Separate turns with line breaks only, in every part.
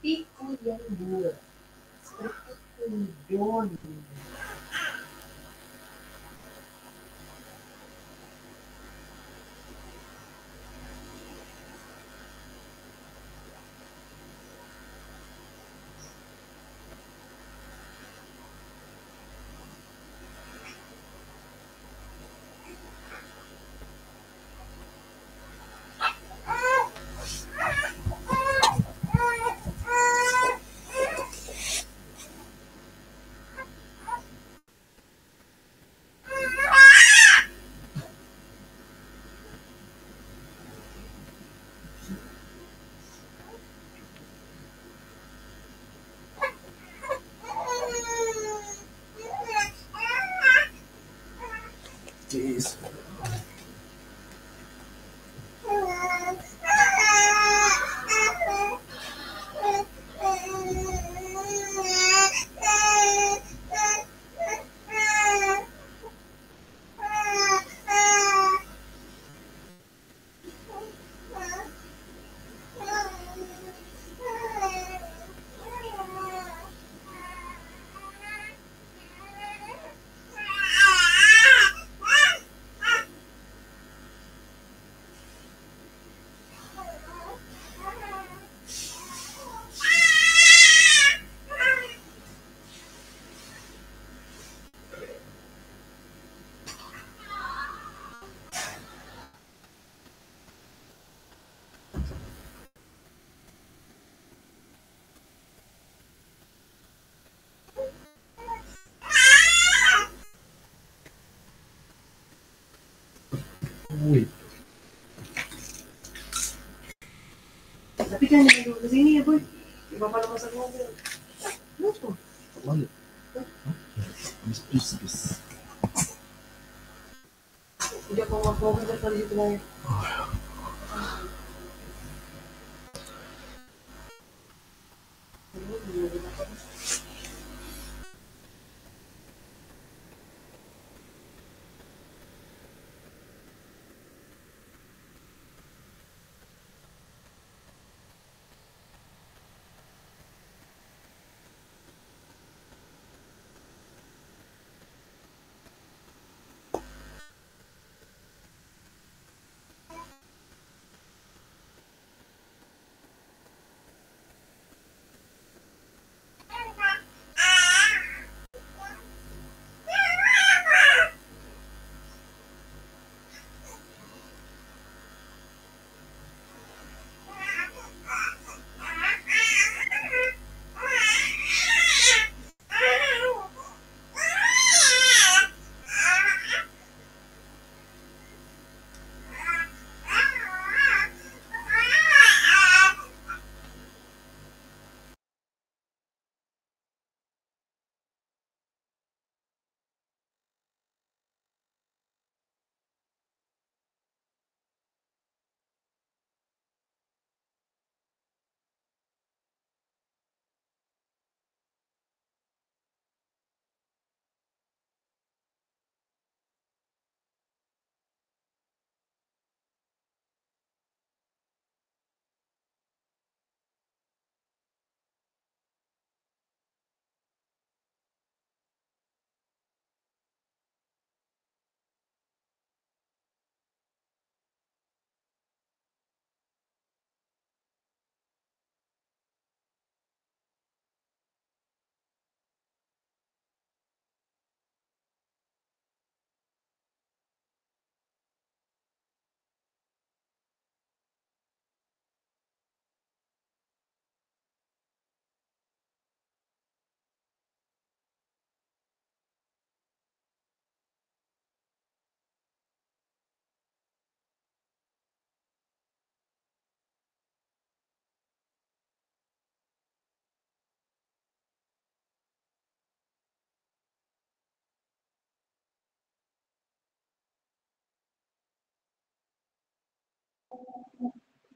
Sepertiku yang dua. Sepertiku Don.
Jeez. Wih.
Tapi kan jangan dulu ke sini ya, Boy. Di bapak ada masak mobil. Kenapa?
Balik. Bis.
Udah mau mobil dari situ lah ya.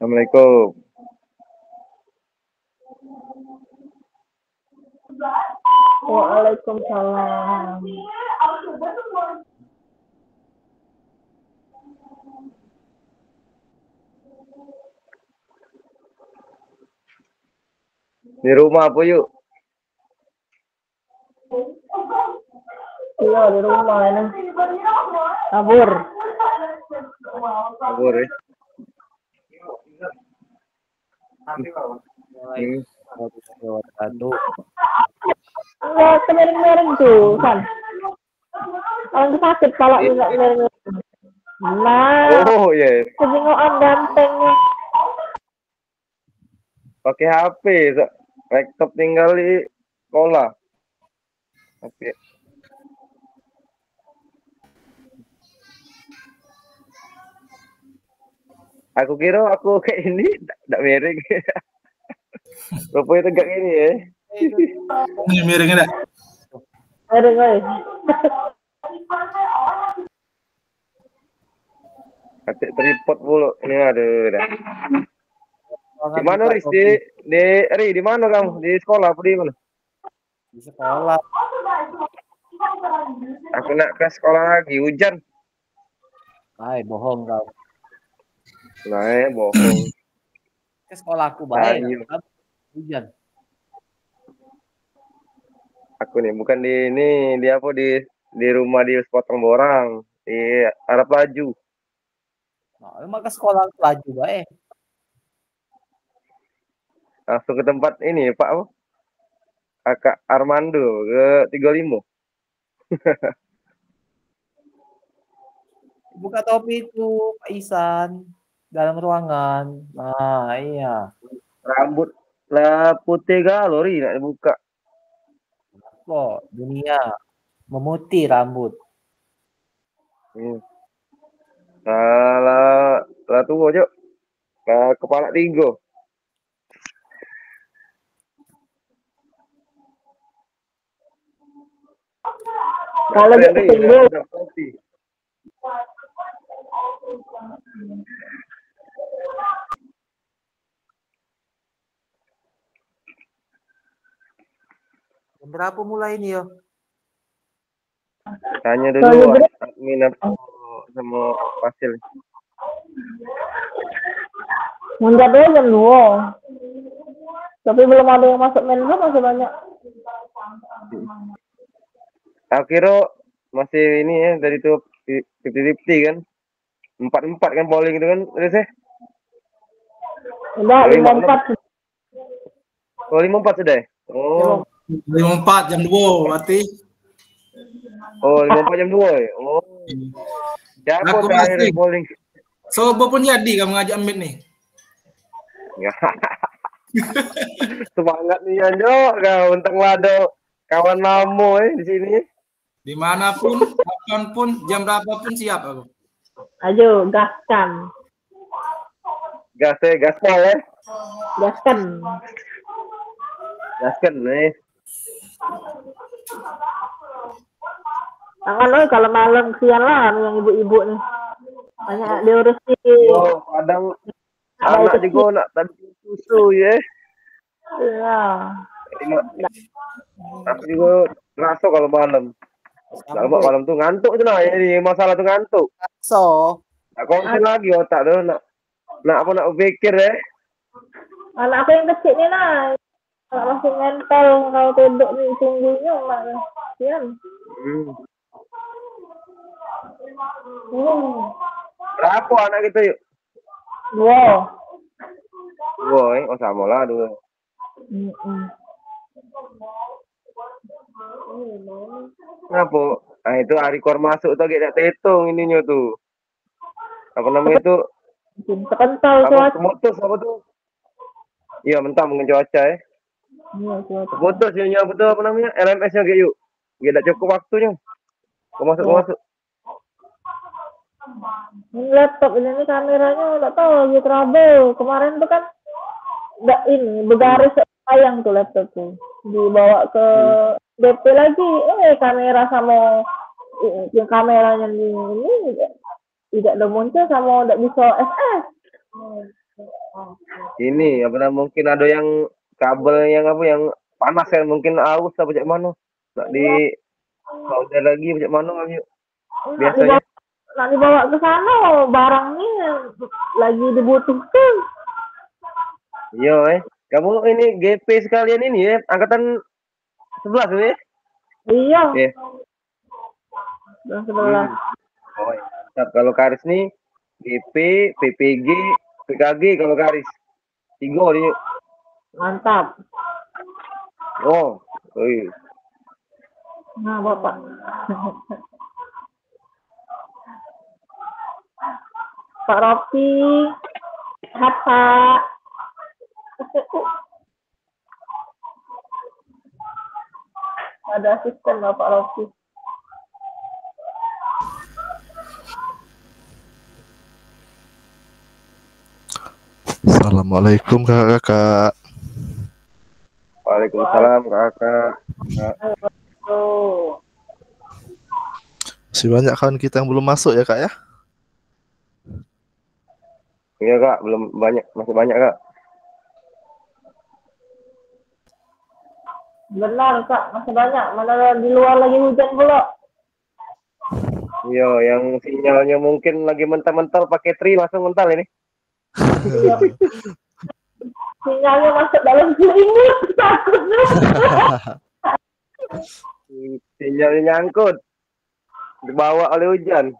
Assalamualaikum.
Waalaikumsalam.
Di rumah apa yuk?
Iya di rumah ini. Kabur.
Kabur ya.
Aduh.
Enggak kemarin-kemarin tuh kan. Orang sakit kepala enggak kemarin. Nah,
Oh iya.
kejengokan ganteng nih.
Pakai HP, laptop tinggal di sekolah. Oke. Aku kira aku kayak ini tidak miring. Rupanya tegak ini ya.
Ini miring enggak?
Ada guys.
Nanti tripod mulu. Ini aduh dah. Di mana Riz? Di mana kamu? Di sekolah apa di mana?
Di sekolah.
Aku nak ke sekolah lagi, hujan.
Ay, bohong kau.
Nah, bohong.
Ke sekolahku baik.
Ayo.
Hujan.
Aku nih bukan di apa di rumah di sepotong borang di arah Pelaju.
Nah, emang ke sekolah laju baik.
Langsung ke tempat ini Pak apa? Kakak Armando ke 35.
Buka topi itu Pak Isan dalam ruangan. Nah, iya.
Rambut lah putih galori nak dibuka.
Kok dunia memutih rambut.
Lah tua Jok. Kepala 3.
Kalau dia ketinggian.
Berapa mulai ini yo?
Tanya dulu admin sama Fasil.
Mundur dulu jam 2. Tapi belum ada yang masuk menlo masih banyak.
Aku kira masih ini ya dari itu 50-50 kan. 4-4 kan polling itu kan Riz ya?
Udah 54.
Oh 5-4 sudah ya? Oh.
54 jam 2 berarti.
Oh 5-4 jam 2 ya? Oh. Siapa
Aku
terakhir
masih.
polling?
So, pun jadi kamu ngajak Amit nih.
Semangat nih Anjo, kau untuk lado kawan mamu di sini.
Dimanapun, kapanpun, jam berapapun siap aku.
Ayo gaskan.
Gaspol ya.
Gaskan.
Gaskan nih.
Tangan kalau malam siang lah yang ibu-ibu nih. Banyak diurus
Oh, kadang anak juga nak tadi susu ya.
Iya.
Aku juga ngerasa kalau malam. Kalau malam tuh ngantuk tuh nah, ini masalah tuh ngantuk.
So,
Nak konsen lagi otak tuh nak nak pikir ya.
Anak aku yang kecil nih lah. Kalau masih mental kalau duduk nih tunggunya mak. Sian.
Berapa anak kita yuk?
2.
Oh sama lah 2. Kenapa? Nah itu hari keluar masuk tuh kita hitung ininya tuh. Apa namanya itu?
Terkental
apa putus apa tuh? Iya mentah mungkin cuaca ya.
Iya cuaca.
Putus ya betul apa namanya? LMS-nya kayak yuk. Gak cukup waktunya. Kau masuk.
Ini laptop ini kameranya nggak tahu lagi trouble. Kemarin tuh kan nggak ini bergaris sayang tuh laptop tuh. Dibawa ke DP lagi. Kamera sama yang kameranya ini tidak ada muncul sama tidak bisa SS.
Ini apa namanya mungkin ada yang kabel yang apa yang panas ya mungkin aus apa cak mana? Nak di solder lagi cak mana yuk. Biasanya
Nak dibawa ke sana barangnya lagi dibutuhkan.
Iya Kamu ini GP sekalian ini ya, angkatan 11 ya?
Iya,
Iya.
dan 11.
Oh, ya. Mantap. Kalau Karis nih GP, PPG, PKG kalau Karis. 3 nih.
Mantap.
Oh, iya.
Nah, Bapak. Pak Rocky, apa? Ada asisten Bapak Rocky.
Assalamualaikum kakak.
Waalaikumsalam kakak.
Tuh.
Masih banyak kawan kita yang belum masuk ya kak ya.
Iya kak, belum banyak, masih banyak kak.
Benar Kak, masih banyak. Mana di luar lagi hujan pula.
Iya, yang sinyalnya mungkin lagi mental-mental pakai tri langsung mental ini.
Sinyalnya masuk dalam selimut. Takutnya.
Sinyalnya nyangkut, dibawa oleh hujan.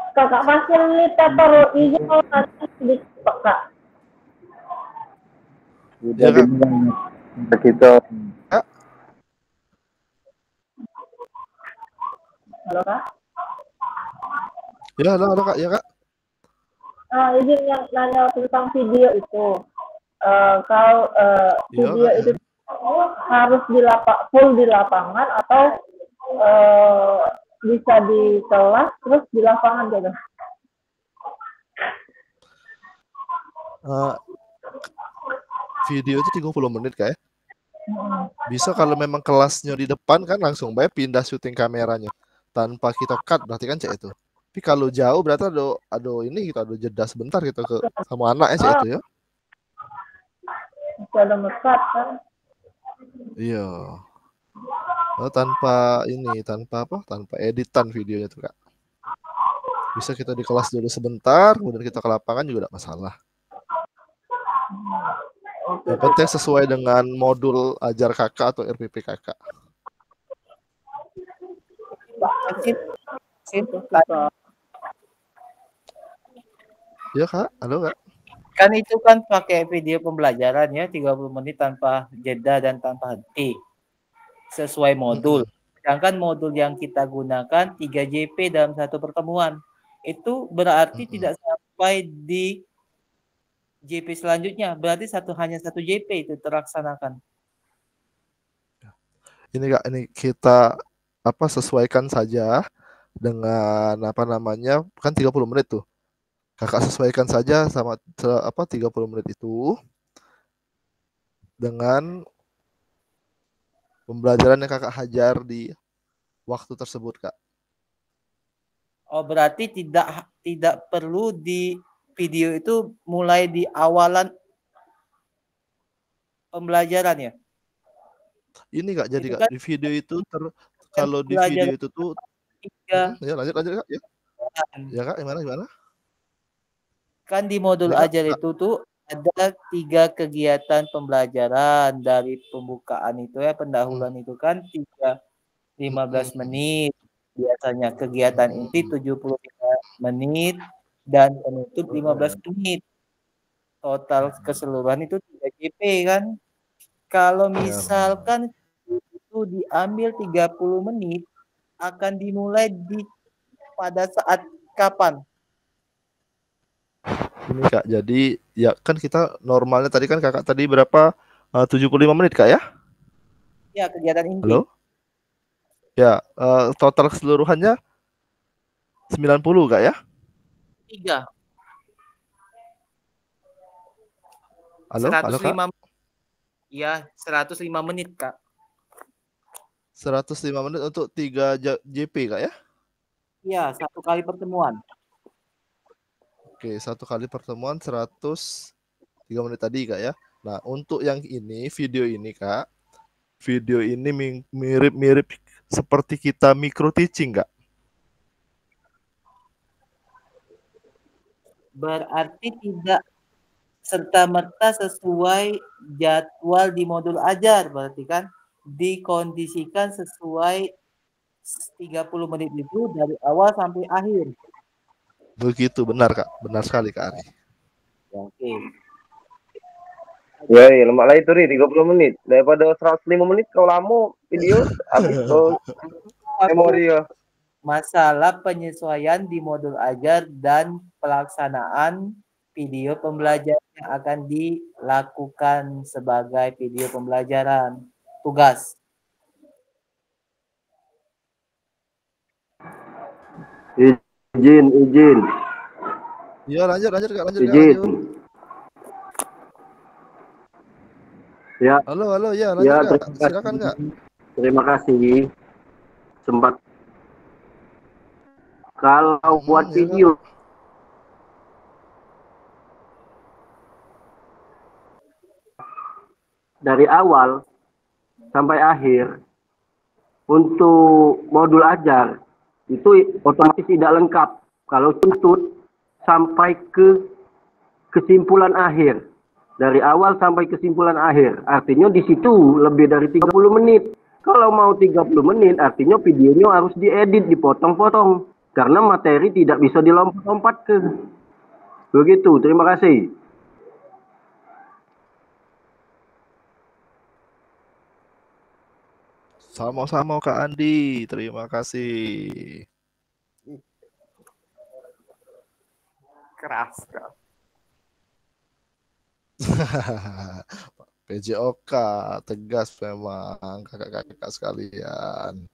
Kakak fasilitator hijau nanti sedikit Kak.
Ya kak. Kita.
Halo Kak.
Ya halo kak ya kak.
Izin yang nanya tentang video itu. Kalau video
Kak,
itu harus full di lapangan atau bisa di kelas terus di lapangan gitu.
Video itu 30 menit kak ya. Bisa kalau memang kelasnya di depan kan langsung baik pindah syuting kameranya tanpa kita cut, berarti kan cek itu. Tapi kalau jauh berarti ada ini kita ada jeda sebentar kita ke sama anaknya cek itu ya.
Bisa ada mekat kan.
Iya. Tanpa ini, tanpa editan videonya tuh kak. Bisa kita di kelas dulu sebentar, kemudian kita ke lapangan juga tidak masalah. Yang penting sesuai dengan modul ajar kakak atau RPP kakak. Ya kak, halo kak.
Kan itu kan pakai video pembelajaran ya 30 menit tanpa jeda dan tanpa henti. Sesuai modul. Sedangkan modul yang kita gunakan 3 JP dalam satu pertemuan. Itu berarti tidak sampai di JP selanjutnya. Berarti hanya satu JP itu terlaksanakan.
Ini kak, ini kita sesuaikan saja dengan kan 30 menit tuh. Kakak sesuaikan saja sama 30 menit itu dengan pembelajaran yang kakak hajar di waktu tersebut kak.
Oh, berarti tidak perlu di video itu mulai di awalan pembelajaran ya?
Ini kak, jadi
itu
kak
kan,
di video itu kalau di video itu tuh ya lanjut kak ya. Ya kak, gimana?
Kan di modul
ya,
ajar itu tuh ada 3 kegiatan pembelajaran dari pembukaan itu ya, pendahuluan itu kan 15 menit. Biasanya kegiatan inti 75 menit dan penutup 15 menit. Total keseluruhan itu 3 JP kan. Kalau misalkan itu diambil 30 menit akan dimulai pada saat kapan?
Ini kak, jadi ya kan kita normalnya tadi kan kakak tadi berapa 75 menit kak ya?
Ya, kegiatan inti.
Halo? Ya, total keseluruhannya 90 kak ya?
3.
Halo,
105
kak?
Ya, 105 menit kak.
105 menit untuk 3 JP kak ya?
Iya, 1 kali pertemuan.
Oke, 1 kali pertemuan 103 menit tadi kak ya. Nah, untuk yang ini, video ini kak, video ini mirip-mirip seperti kita micro teaching kak.
berarti tidak serta-merta sesuai jadwal di modul ajar, berarti kan dikondisikan sesuai 30 menit itu dari awal sampai akhir.
Begitu, benar Kak. Benar sekali Kak Ari.
Oke.
Ya, ya lemak lah itu Ri, 30 menit. Daripada 105 menit kalau lama video habis memori ya.
Masalah penyesuaian di modul ajar dan pelaksanaan video pembelajaran yang akan dilakukan sebagai video pembelajaran tugas.
Izin.
Iya, lanjut Kak, lanjut.
Ya,
Halo, ya, lanjut
ya
Kak. Silakan Kak.
terima kasih. Sempat kalau buat
Ya, Kak.
video dari awal sampai akhir untuk modul ajar itu otomatis tidak lengkap kalau tuntut sampai ke kesimpulan akhir. Dari awal sampai kesimpulan akhir. Artinya di situ lebih dari 30 menit. Kalau mau 30 menit artinya videonya harus diedit, dipotong-potong. Karena materi tidak bisa dilompat-lompat ke. Begitu, terima kasih.
Sama-sama Kak Andi, terima kasih.
Keras, Kak.
PJOK tegas memang kakak-kakak sekalian.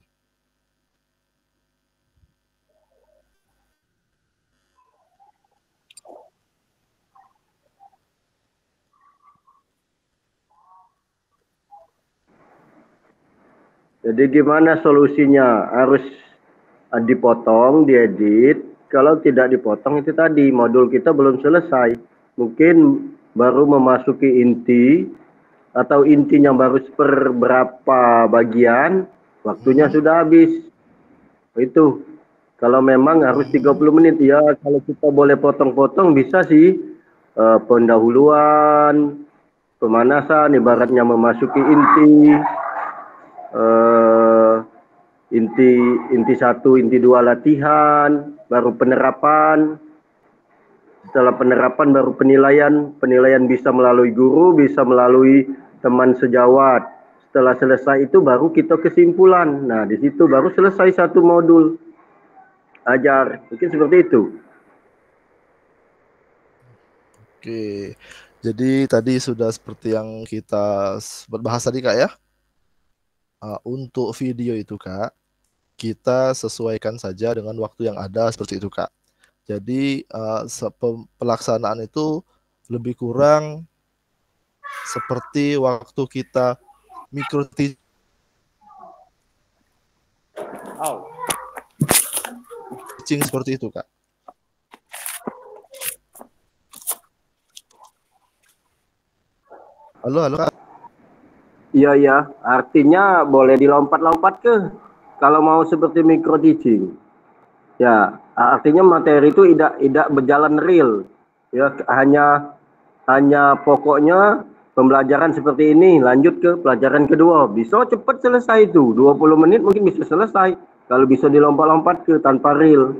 Jadi gimana solusinya? Harus dipotong, diedit. Kalau tidak dipotong itu tadi modul kita belum selesai. Mungkin baru memasuki inti atau intinya baru seberapa bagian, waktunya sudah habis. Itu kalau memang harus 30 menit ya, kalau kita boleh potong-potong bisa sih. Pendahuluan, pemanasan, ibaratnya memasuki inti. Inti 1, inti 2 latihan, baru penerapan. Setelah penerapan baru penilaian. Penilaian bisa melalui guru, bisa melalui teman sejawat. Setelah selesai itu baru kita kesimpulan. Nah, di situ baru selesai satu modul ajar. Mungkin seperti itu.
Oke. Jadi tadi sudah seperti yang kita berbahas tadi Kak ya. Untuk video itu Kak, kita sesuaikan saja dengan waktu yang ada seperti itu Kak. Jadi pelaksanaan itu lebih kurang seperti waktu kita micro teaching seperti itu Kak. Halo Kak.
Iya, artinya boleh dilompat-lompat ke kalau mau seperti micro teaching. Ya, artinya materi itu tidak berjalan real. Ya, hanya pokoknya pembelajaran seperti ini, lanjut ke pelajaran kedua. Bisa cepat selesai itu, 20 menit mungkin bisa selesai. Kalau bisa dilompat-lompat ke tanpa real.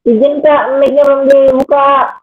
Izin Kak, mic-nya belum dibuka.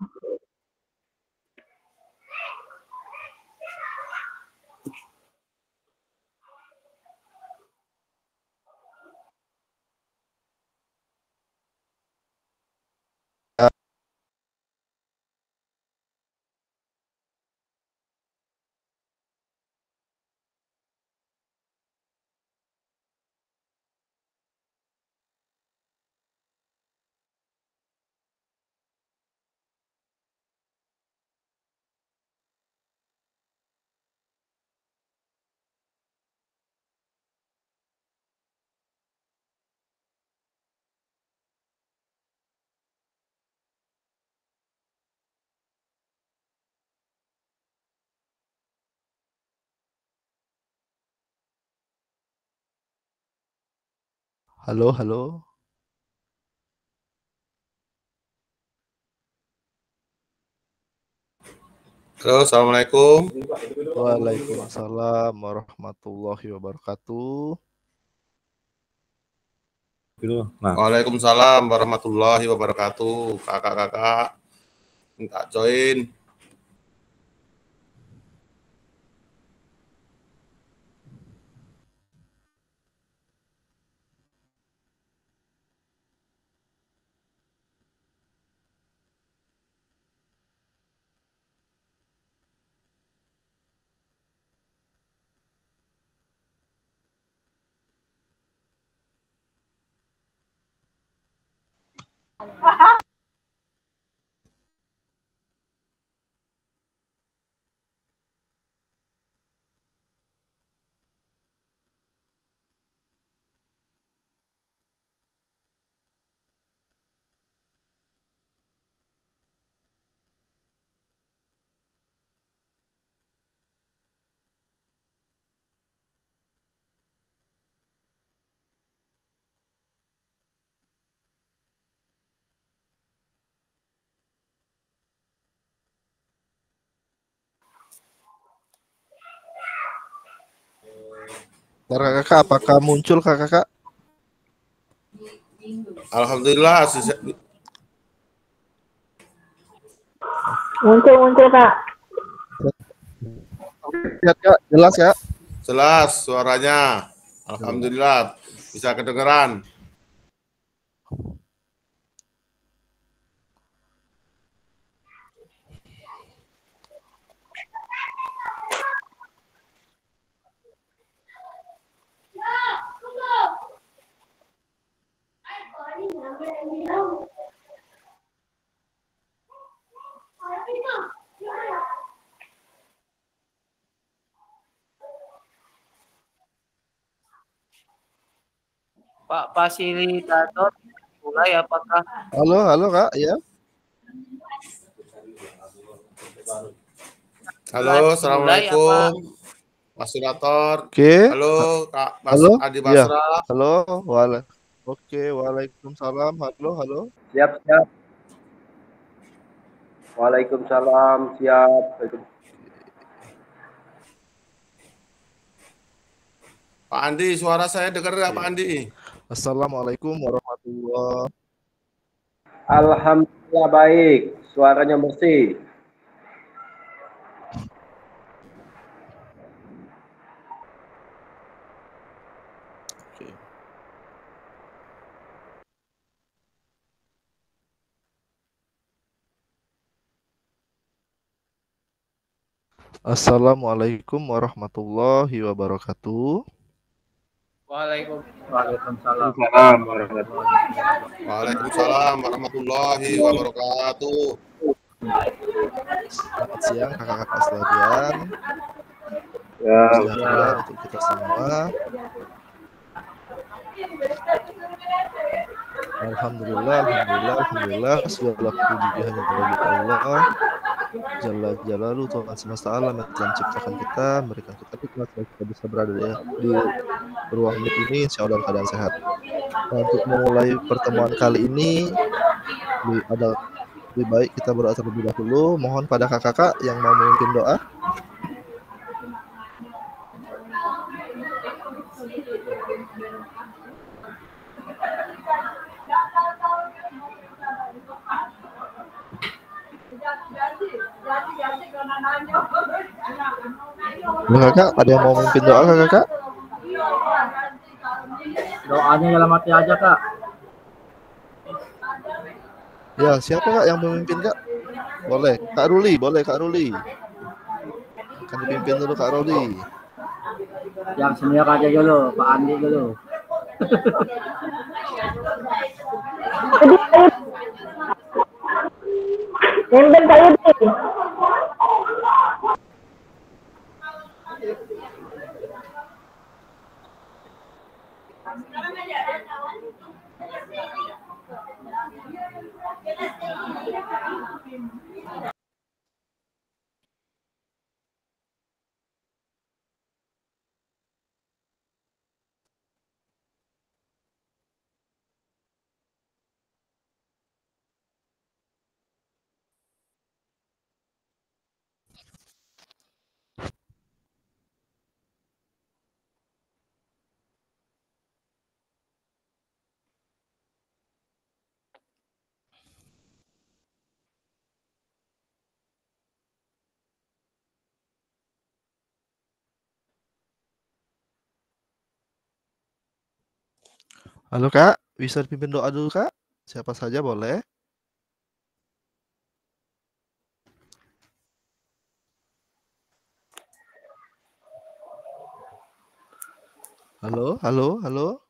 Halo, halo.
Halo, assalamualaikum.
Waalaikumsalam warahmatullahi wabarakatuh.
Waalaikumsalam warahmatullahi wabarakatuh. Kakak-kakak, minta join.
Kakak, apakah muncul kakak?
Alhamdulillah,
Muncul Kak.
Lihat kak, jelas ya?
jelas suaranya. Alhamdulillah, bisa kedengeran.
Pak fasilitator mulai apakah
Halo, halo kak, ya?
Halo, assalamualaikum. Fasilitator.
Oke.
Halo, Kak Mas
Halo,
Adi
iya.
Basra.
Halo, Oke, waalaikumsalam. Halo, halo.
Siap, siap. Waalaikumsalam, siap.
Pak Andi, suara saya dengar nggak Pak Andi?
Assalamualaikum warahmatullahi.
Alhamdulillah baik, suaranya bersih.
Assalamualaikum warahmatullahi wabarakatuh.
Waalaikumsalam.
Waalaikumsalam warahmatullahi wabarakatuh.
Selamat siang kakak-kakak sekalian.
Ya,
Sejahtera untuk kita semua. Alhamdulillah. Segala puji hanya bagi Allah. Jalla Jalaluhu, Tuhan semesta alam yang telah menciptakan kita, memberikan kita hikmat supaya kita bisa berada di ruang meet ini insya Allah dalam keadaan sehat. Nah, untuk memulai pertemuan kali ini lebih baik kita berdoa terlebih dahulu. Mohon pada kakak-kakak yang mau memimpin doa. Kakak, ada yang mau memimpin doa kakak?
Doanya dalam hati aja Kak.
Ya, siapa kak yang memimpin kak? Boleh, Kak Ruli, Akan dipimpin dulu Kak Ruli.
Yang senior aja dulu, Pak Andi dulu.
Mimpin Pak Yudi.
Halo Kak, bisa dipimpin doa dulu Kak? Siapa saja boleh. Halo, halo, halo.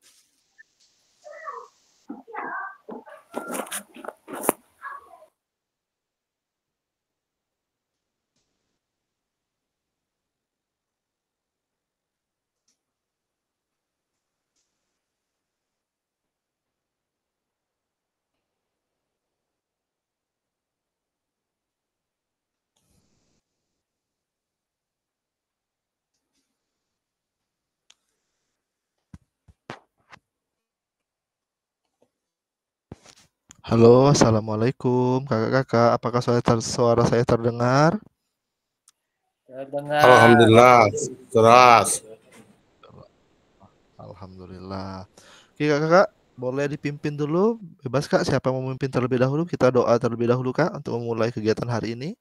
Halo, assalamualaikum kakak-kakak. Apakah suara saya terdengar?
Terdengar.
Alhamdulillah, keras.
Alhamdulillah. Oke kakak, boleh dipimpin dulu. Bebas kak, siapa yang mau memimpin terlebih dahulu? Kita doa terlebih dahulu kak untuk memulai kegiatan hari ini.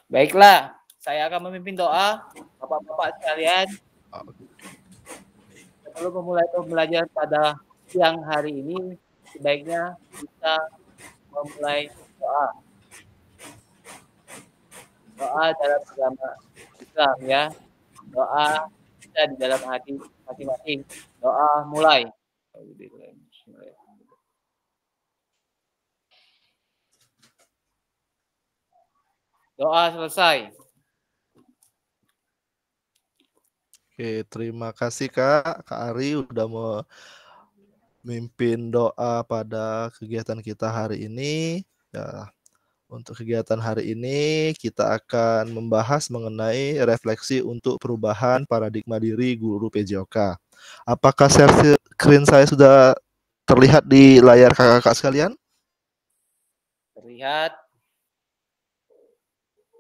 Baiklah, saya akan memimpin doa. Bapak-bapak sekalian, sebelum memulai pembelajaran pada siang hari ini, sebaiknya kita memulai doa. Doa dalam agama Islam ya. Doa kita di dalam hati masing-masing. Doa mulai. Doa selesai.
Oke, terima kasih Kak Ari udah mau memimpin doa pada kegiatan kita hari ini. Ya, untuk kegiatan hari ini kita akan membahas mengenai refleksi untuk perubahan paradigma diri guru PJOK. Apakah share screen saya sudah terlihat di layar kakak-kakak sekalian?
Terlihat.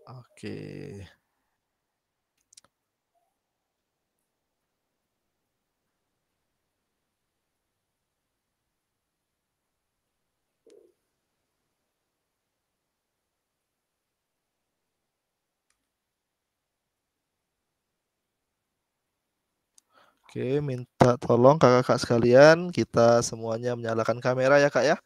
Oke. Oke, minta tolong kakak-kakak sekalian, kita semuanya menyalakan kamera ya kak ya.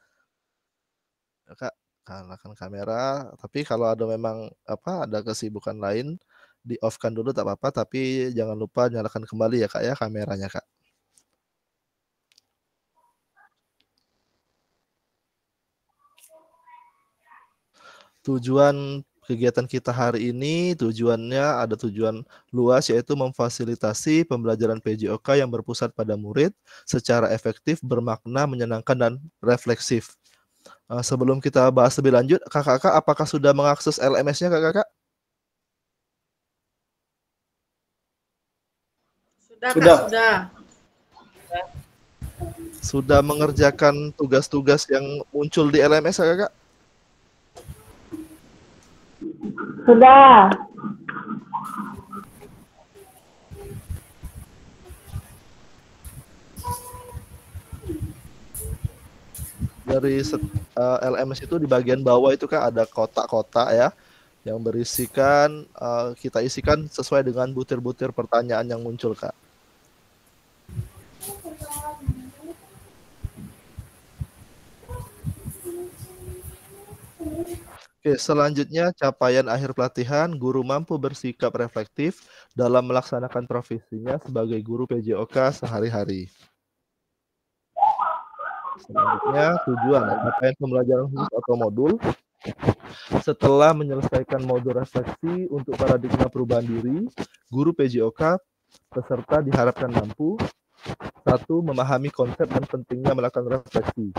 Kak, nyalakan kamera. Tapi kalau ada memang ada kesibukan lain, di off kan dulu tak apa-apa. Tapi jangan lupa nyalakan kembali ya kak ya kameranya kak. Tujuan kegiatan kita hari ini tujuannya ada tujuan luas yaitu memfasilitasi pembelajaran PJOK yang berpusat pada murid secara efektif, bermakna, menyenangkan dan refleksif. Sebelum kita bahas lebih lanjut, kakak-kakak apakah sudah mengakses LMS-nya kakak-kakak?
Sudah, sudah.
Sudah mengerjakan tugas-tugas yang muncul di LMS kakak?
Sudah.
Dari LMS itu di bagian bawah itu kan ada kotak-kotak ya yang berisikan kita isikan sesuai dengan butir-butir pertanyaan yang muncul kak. Oke, selanjutnya capaian akhir pelatihan, guru mampu bersikap reflektif dalam melaksanakan profesinya sebagai guru PJOK sehari-hari. Selanjutnya tujuan capaian pembelajaran khusus atau modul. Setelah menyelesaikan modul refleksi untuk paradigma perubahan diri, guru PJOK peserta diharapkan mampu 1. Memahami konsep dan pentingnya melakukan refleksi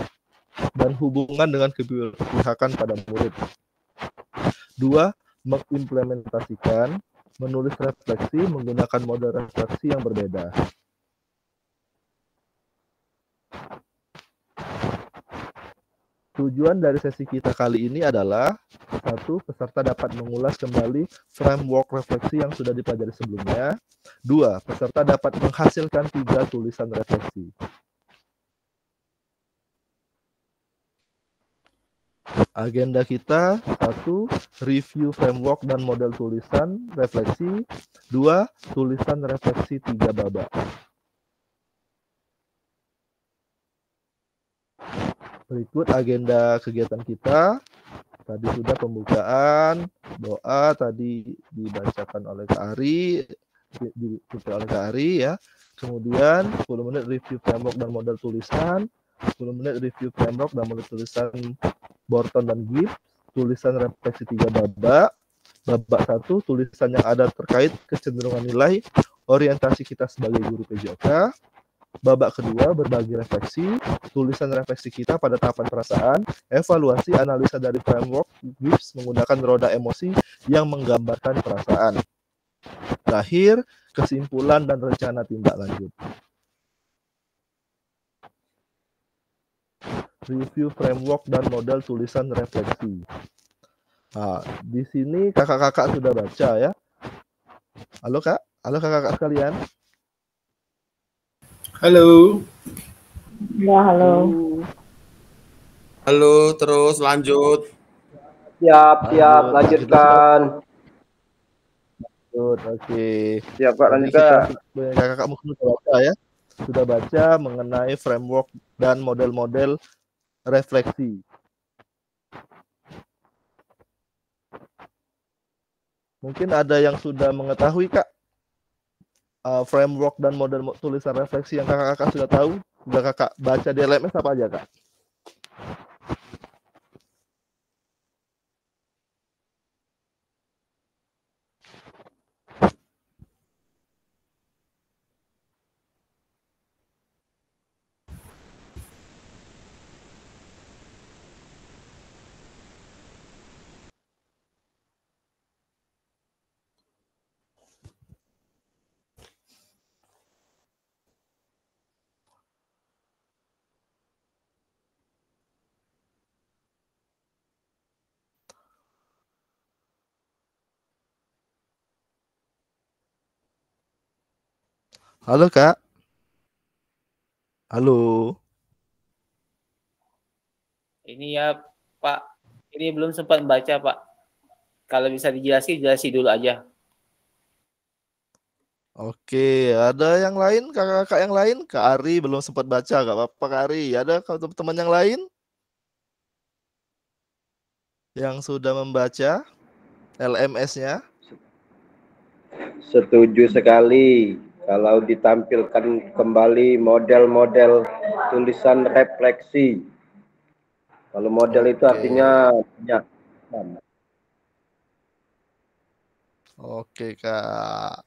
dan hubungan dengan keberpihakan pada murid. 2. Mengimplementasikan, menulis refleksi menggunakan model refleksi yang berbeda. Tujuan dari sesi kita kali ini adalah 1. Peserta dapat mengulas kembali framework refleksi yang sudah dipelajari sebelumnya. 2. Peserta dapat menghasilkan 3 tulisan refleksi. Agenda kita 1. Review framework dan model tulisan refleksi. 2. Tulisan refleksi 3 babak. Berikut agenda kegiatan kita. Tadi sudah pembukaan, doa tadi dibacakan oleh Kak Ari, dipimpin oleh Kak Ari ya. Kemudian 10 menit review framework dan model tulisan, 10 menit review framework dan model tulisan Borton dan Gibbs, tulisan refleksi 3 babak. Babak 1, tulisan yang ada terkait kecenderungan nilai orientasi kita sebagai guru PJOK. Babak kedua, berbagi refleksi, tulisan refleksi kita pada tahapan perasaan, evaluasi analisa dari framework Gibbs menggunakan roda emosi yang menggambarkan perasaan. Terakhir, kesimpulan dan rencana tindak lanjut. Review framework dan model tulisan refleksi. Nah, di sini kakak-kakak sudah baca ya. Halo Kak, halo kakak-kakak sekalian.
Halo.
Ya, halo.
Halo, terus lanjut.
Siap, lanjutkan.
Oke.
Siap Kak, lanjutkan.
Kakak mungkin sudah baca ya. Sudah baca mengenai framework dan model-model refleksi. Mungkin ada yang sudah mengetahui Kak framework dan model tulisan refleksi yang kakak-kakak sudah tahu? Sudah kakak baca di LMS apa aja Kak? Halo Kak. Halo.
Ini ya Pak, ini belum sempat baca Pak. Kalau bisa dijelasin dulu aja.
Oke, ada yang lain kakak-kakak yang lain? Kak Ari belum sempat baca, Kak apa-apa Kak Ari. Ada teman-teman yang lain yang sudah membaca LMS-nya?
Setuju sekali. Kalau ditampilkan kembali model-model tulisan refleksi. Kalau model itu artinya banyak.
Oke Kak.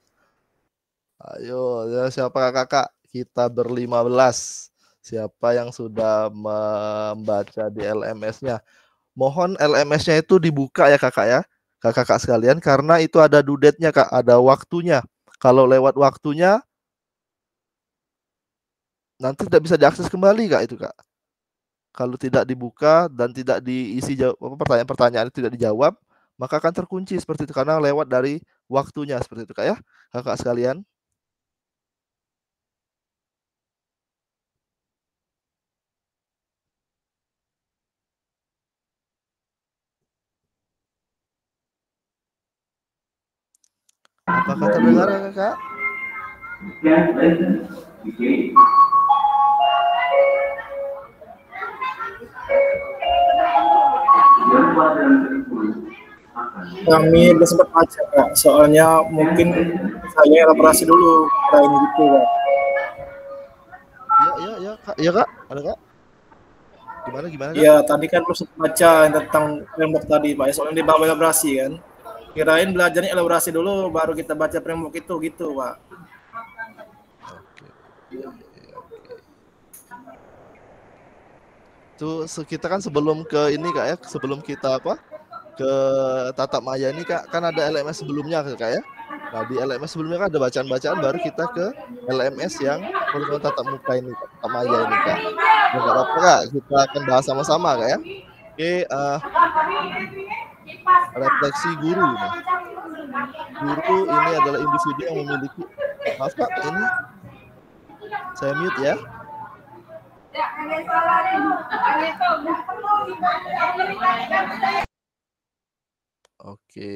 Ayo, ya, siapa kakak? Kita ber-15. Siapa yang sudah membaca di LMS-nya? Mohon LMS-nya itu dibuka ya kakak ya. Kakak-kakak sekalian, karena itu ada due date-nya Kak, ada waktunya. Kalau lewat waktunya, nanti tidak bisa diakses kembali Kak itu Kak. Kalau tidak dibuka dan tidak diisi pertanyaan-pertanyaan tidak dijawab, maka akan terkunci seperti itu karena lewat dari waktunya seperti itu Kak ya, kakak sekalian. Apakah terdengar kakak?
Kami belum sempat baca Kak, soalnya mungkin saya elaborasi dulu lain gitu Kak.
Ya Kak, ya Kak, ada Kak? Gimana? Kak?
Ya tadi kan belum sempat baca tentang framework tadi Pak, soalnya di bawah elaborasi kan. Kirain belajarnya elaborasi dulu, baru kita baca framework itu gitu Pak.
Tuh kita kan sebelum ke ini Kak ya, sebelum kita ke tatap maya ini Kak, kan ada LMS sebelumnya Kak ya. Nah di LMS sebelumnya kan ada bacaan-bacaan, baru kita ke LMS yang kurikulum tatap muka ini, tatap maya ini Kak. Nggak apa-apa Kak, kita akan bahas sama-sama Kak ya. Oke, refleksi guru ini. Guru ini adalah individu yang memiliki, maaf Kak, ini saya mute ya. Oke.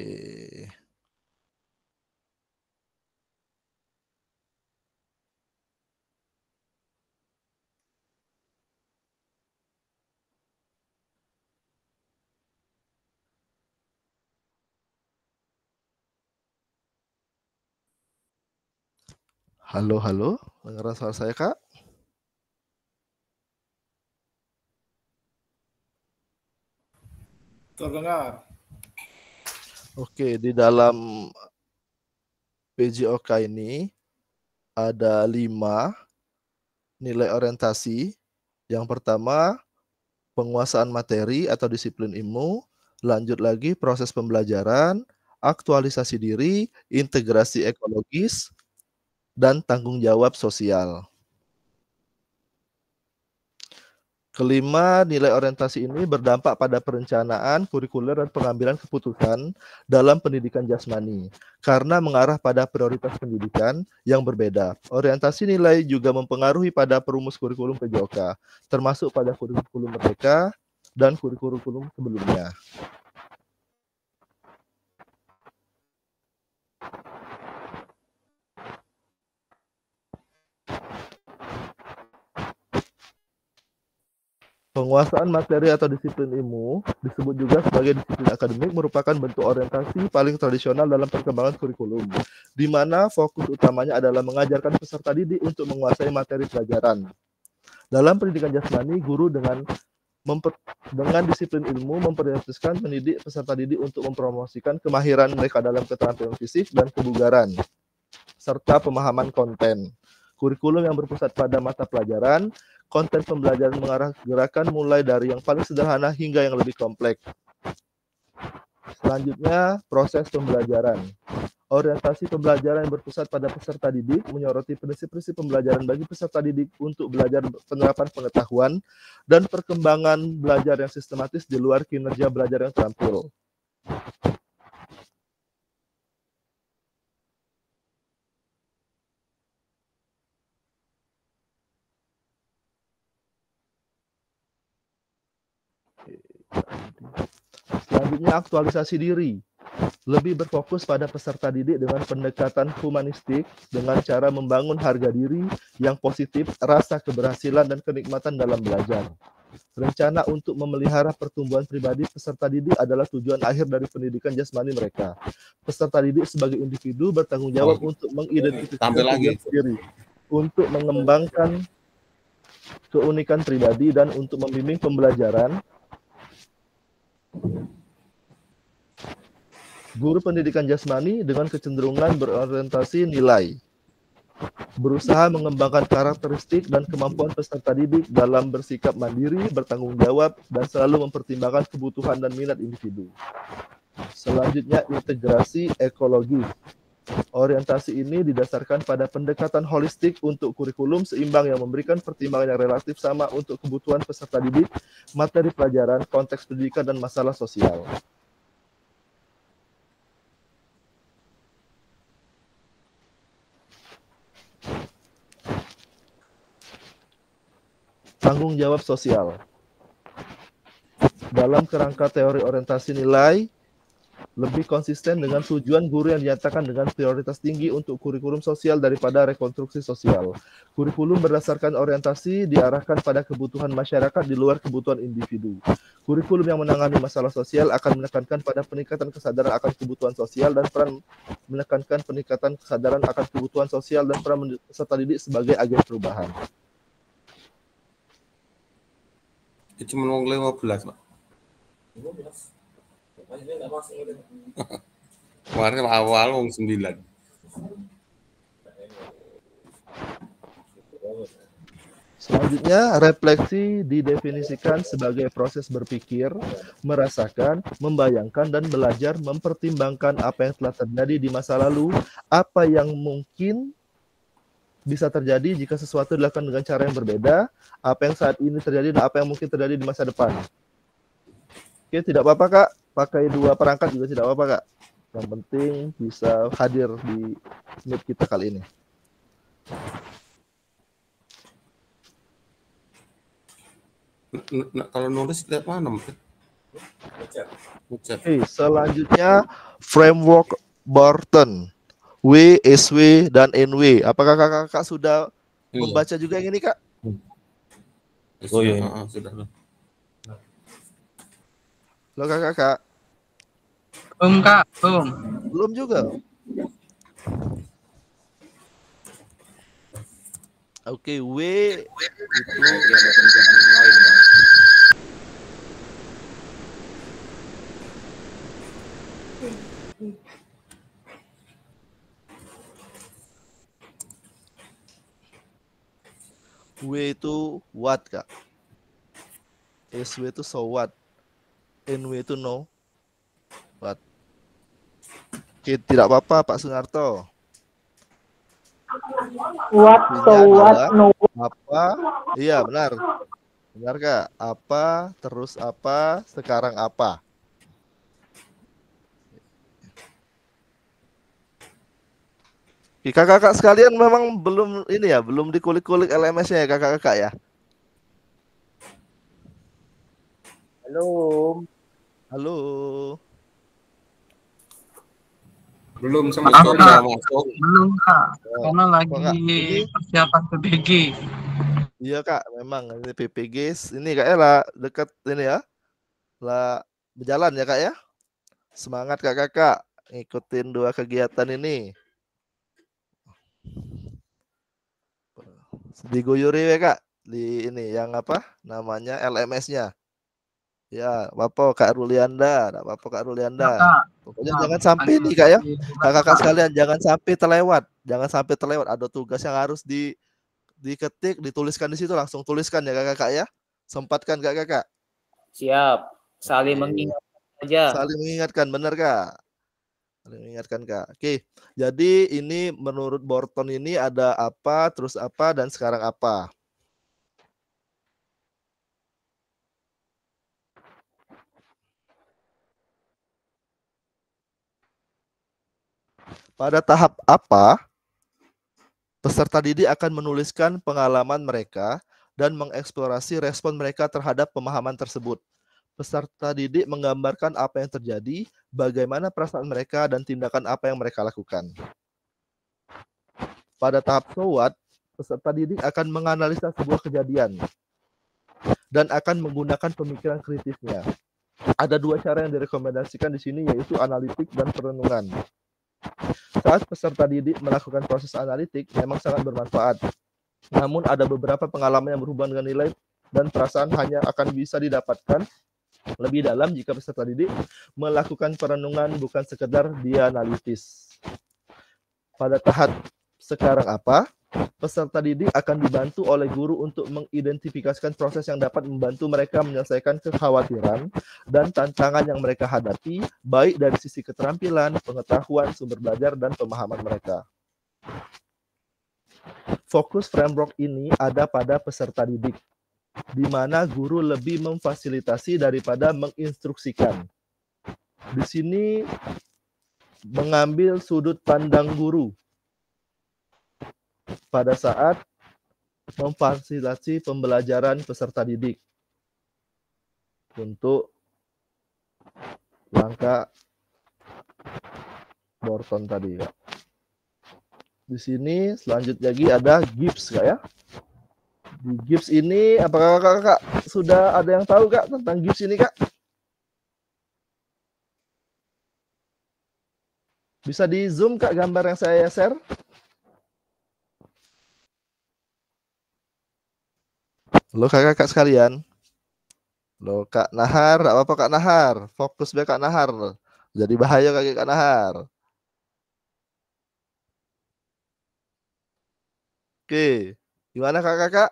Halo, halo, dengar suara saya Kak?
Terdengar.
Oke, di dalam PJOK ini ada 5 nilai orientasi. Yang pertama, penguasaan materi atau disiplin ilmu. Lanjut lagi, proses pembelajaran, aktualisasi diri, integrasi ekologis, dan tanggung jawab sosial. Kelima, nilai orientasi ini berdampak pada perencanaan, kurikuler, dan pengambilan keputusan dalam pendidikan jasmani karena mengarah pada prioritas pendidikan yang berbeda. Orientasi nilai juga mempengaruhi pada perumus kurikulum PJOK, termasuk pada kurikulum Merdeka dan kurikulum sebelumnya. Penguasaan materi atau disiplin ilmu, disebut juga sebagai disiplin akademik, merupakan bentuk orientasi paling tradisional dalam perkembangan kurikulum, di mana fokus utamanya adalah mengajarkan peserta didik untuk menguasai materi pelajaran. Dalam pendidikan jasmani, guru dengan disiplin ilmu memprioritaskan pendidik peserta didik untuk mempromosikan kemahiran mereka dalam keterampilan fisik dan kebugaran, serta pemahaman konten. Kurikulum yang berpusat pada mata pelajaran, konten pembelajaran mengarah gerakan mulai dari yang paling sederhana hingga yang lebih kompleks. Selanjutnya, proses pembelajaran. Orientasi pembelajaran yang berpusat pada peserta didik menyoroti prinsip-prinsip pembelajaran bagi peserta didik untuk belajar penerapan pengetahuan dan perkembangan belajar yang sistematis di luar kinerja belajar yang terampil. Selanjutnya, aktualisasi diri. Lebih berfokus pada peserta didik dengan pendekatan humanistik dengan cara membangun harga diri yang positif, rasa keberhasilan dan kenikmatan dalam belajar. Rencana untuk memelihara pertumbuhan pribadi peserta didik adalah tujuan akhir dari pendidikan jasmani mereka. Peserta didik sebagai individu bertanggung jawab untuk mengidentifikasi diri, untuk mengembangkan keunikan pribadi dan untuk membimbing pembelajaran. Guru pendidikan jasmani dengan kecenderungan berorientasi nilai, berusaha mengembangkan karakteristik dan kemampuan peserta didik dalam bersikap mandiri, bertanggung jawab, dan selalu mempertimbangkan kebutuhan dan minat individu. Selanjutnya, integrasi ekologi. Orientasi ini didasarkan pada pendekatan holistik untuk kurikulum seimbang yang memberikan pertimbangan yang relatif sama untuk kebutuhan peserta didik, materi pelajaran, konteks pendidikan, dan masalah sosial. Tanggung jawab sosial. Dalam kerangka teori orientasi nilai, lebih konsisten dengan tujuan guru yang dinyatakan dengan prioritas tinggi untuk kurikulum sosial daripada rekonstruksi sosial. Kurikulum berdasarkan orientasi diarahkan pada kebutuhan masyarakat di luar kebutuhan individu. Kurikulum yang menangani masalah sosial akan menekankan pada peningkatan kesadaran akan kebutuhan sosial dan peran menekankan peningkatan kesadaran akan kebutuhan sosial dan peran peserta didik sebagai agen perubahan.
Cuma mau 15, Pak. Kemarin awal mau 9.
Selanjutnya, refleksi didefinisikan sebagai proses berpikir, merasakan, membayangkan, dan belajar mempertimbangkan apa yang telah terjadi di masa lalu, apa yang mungkin bisa terjadi jika sesuatu dilakukan dengan cara yang berbeda, apa yang saat ini terjadi dan apa yang mungkin terjadi di masa depan. Oke, tidak apa-apa Kak. Pakai 2 perangkat juga tidak apa-apa Kak. Yang penting bisa hadir di meet kita kali ini.
Kalau nulis lihat mana? Mungkin?
Oke, selanjutnya framework Barton. W, SW, dan NW. Apakah kakak sudah membaca juga yang ini Kak?
Oh iya, sudah.
Lo kakak?
Belum Kak, belum.
Belum juga. Oke, W itu W itu what Kak? SW itu so what? NW itu no what? Oke, tidak apa-apa Pak Sunarto.
What, so what, no.
Apa? Iya benar. Benar Kak? Apa, terus apa, sekarang apa? Oke, kakak-kakak sekalian memang belum ini ya, belum dikulik-kulik LMS-nya ya kakak-kakak ya?
Belum.
Halo.
Belum sama sekali nggak masuk.
Belum Kak, karena
Kak,
lagi persiapan PBG.
Iya Kak, memang ini PPG ini kayaknya lah dekat ini ya. Lah berjalan ya Kak ya. Semangat Kakak-kakak ngikutin 2 kegiatan ini. Diguyuri ya Kak di ini yang apa namanya LMS-nya. Ya, apa Kak Rulianda, enggak apa-apa Kak Rulianda. Pokoknya jangan sampai nih Kak ya. Kakak-kakak sekalian jangan sampai terlewat. Jangan sampai terlewat. Ada tugas yang harus diketik, dituliskan di situ, langsung tuliskan ya Kakak-kakak ya. Sempatkan Kakak-kakak.
Siap. Saling mengingatkan saja.
Saling mengingatkan, benar Kak. Saling mengingatkan Kak. Oke. Jadi ini menurut Barton ini ada apa, terus apa, dan sekarang apa. Pada tahap apa, peserta didik akan menuliskan pengalaman mereka dan mengeksplorasi respon mereka terhadap pemahaman tersebut. Peserta didik menggambarkan apa yang terjadi, bagaimana perasaan mereka, dan tindakan apa yang mereka lakukan. Pada tahap so what, peserta didik akan menganalisa sebuah kejadian dan akan menggunakan pemikiran kritisnya. Ada 2 cara yang direkomendasikan di sini, yaitu analitik dan perenungan. Saat peserta didik melakukan proses analitik memang sangat bermanfaat. Namun ada beberapa pengalaman yang berhubungan dengan nilai dan perasaan hanya akan bisa didapatkan lebih dalam jika peserta didik melakukan perenungan bukan sekedar dianalitis. Pada tahap sekarang apa, peserta didik akan dibantu oleh guru untuk mengidentifikasikan proses yang dapat membantu mereka menyelesaikan kekhawatiran dan tantangan yang mereka hadapi, baik dari sisi keterampilan, pengetahuan, sumber belajar, dan pemahaman mereka. Fokus framework ini ada pada peserta didik, di mana guru lebih memfasilitasi daripada menginstruksikan. Di sini mengambil sudut pandang guru pada saat memfasilitasi pembelajaran peserta didik untuk langkah Barton tadi Kak. Di sini selanjutnya lagi ada GIPS Kak ya. Di GIPS ini apakah Kakak sudah ada yang tahu Kak tentang GIPS ini Kak? Bisa di zoom Kak gambar yang saya share? Halo kakak-kakak sekalian. Halo Kak Nahar, apa Kak Nahar? Fokus be Kak Nahar. Jadi bahaya Kak Nahar. Oke, gimana kakak-kakak?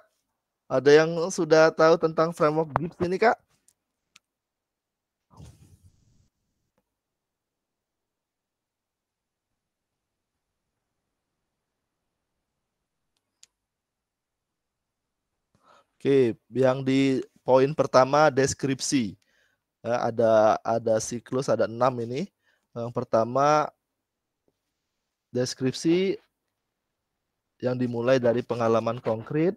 Ada yang sudah tahu tentang framework GIPS ini Kak? Oke, yang di poin pertama deskripsi. Ya, ada siklus, ada 6 ini. Yang pertama deskripsi yang dimulai dari pengalaman konkret.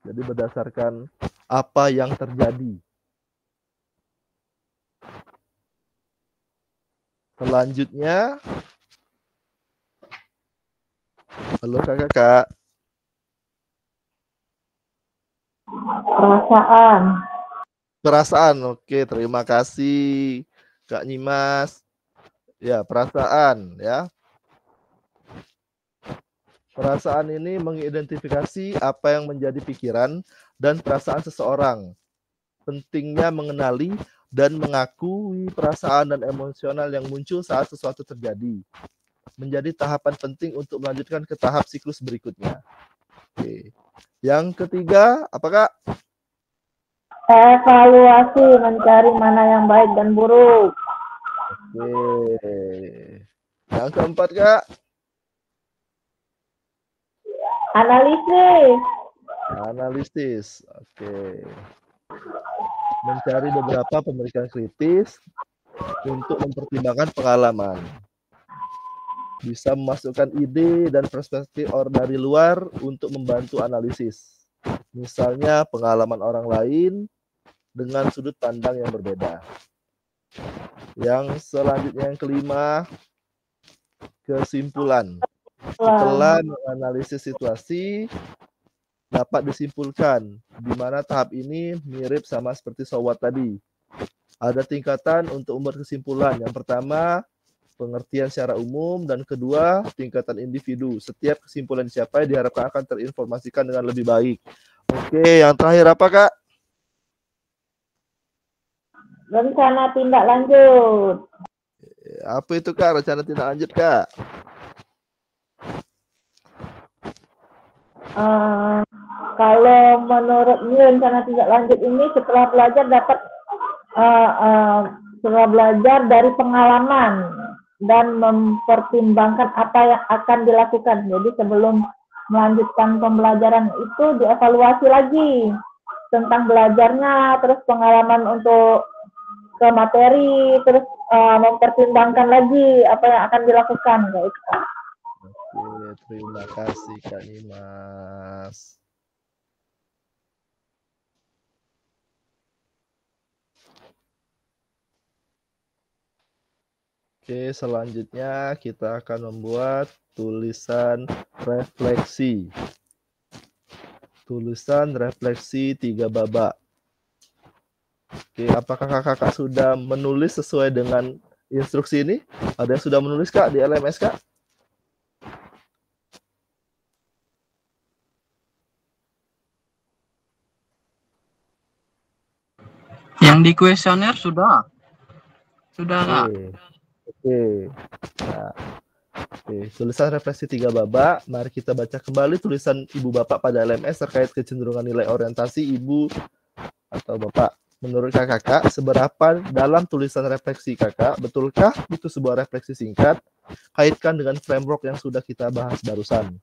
Jadi berdasarkan apa yang terjadi. Selanjutnya, halo kakak.
Perasaan.
Perasaan, oke, terima kasih Kak Nyimas. Ya, perasaan ya. Perasaan ini mengidentifikasi apa yang menjadi pikiran dan perasaan seseorang. Pentingnya mengenali dan mengakui perasaan dan emosional yang muncul saat sesuatu terjadi. Menjadi tahapan penting untuk melanjutkan ke tahap siklus berikutnya. Oke. Yang ketiga, apa Kak?
Evaluasi, mencari mana yang baik dan buruk.
Oke. Yang keempat Kak?
Analisis.
Analisis. Oke. Mencari beberapa pemikiran kritis untuk mempertimbangkan pengalaman. Bisa memasukkan ide dan perspektif orang dari luar untuk membantu analisis. Misalnya pengalaman orang lain dengan sudut pandang yang berbeda. Yang selanjutnya yang kelima, kesimpulan. Setelah menganalisis situasi, dapat disimpulkan di mana tahap ini mirip sama seperti Sowat tadi. Ada tingkatan untuk membuat kesimpulan. Yang pertama, pengertian secara umum, dan kedua, tingkatan individu. Setiap kesimpulan siapa diharapkan akan terinformasikan dengan lebih baik. Oke, yang terakhir apa Kak?
Rencana tindak lanjut.
Apa itu Kak, rencana tindak lanjut Kak?
Kalau menurutmu rencana tindak lanjut ini setelah belajar dapat setelah belajar dari pengalaman dan mempertimbangkan apa yang akan dilakukan. Jadi sebelum melanjutkan pembelajaran itu dievaluasi lagi tentang belajarnya, terus pengalaman untuk ke materi, terus mempertimbangkan lagi apa yang akan dilakukan. Gitu.
Oke, terima kasih Kak Nimas. Oke, selanjutnya kita akan membuat tulisan refleksi. Tulisan refleksi 3 babak. Oke, apakah kakak sudah menulis sesuai dengan instruksi ini? Ada yang sudah menulis Kak di LMS Kak?
Yang di kuesioner sudah. Sudah Kak.
Oke. Nah, oke, tulisan refleksi 3 babak. Mari kita baca kembali tulisan Ibu Bapak pada LMS terkait kecenderungan nilai orientasi Ibu atau Bapak. Menurut kakak, seberapa dalam tulisan refleksi kakak? Betulkah itu sebuah refleksi singkat? Kaitkan dengan framework yang sudah kita bahas barusan.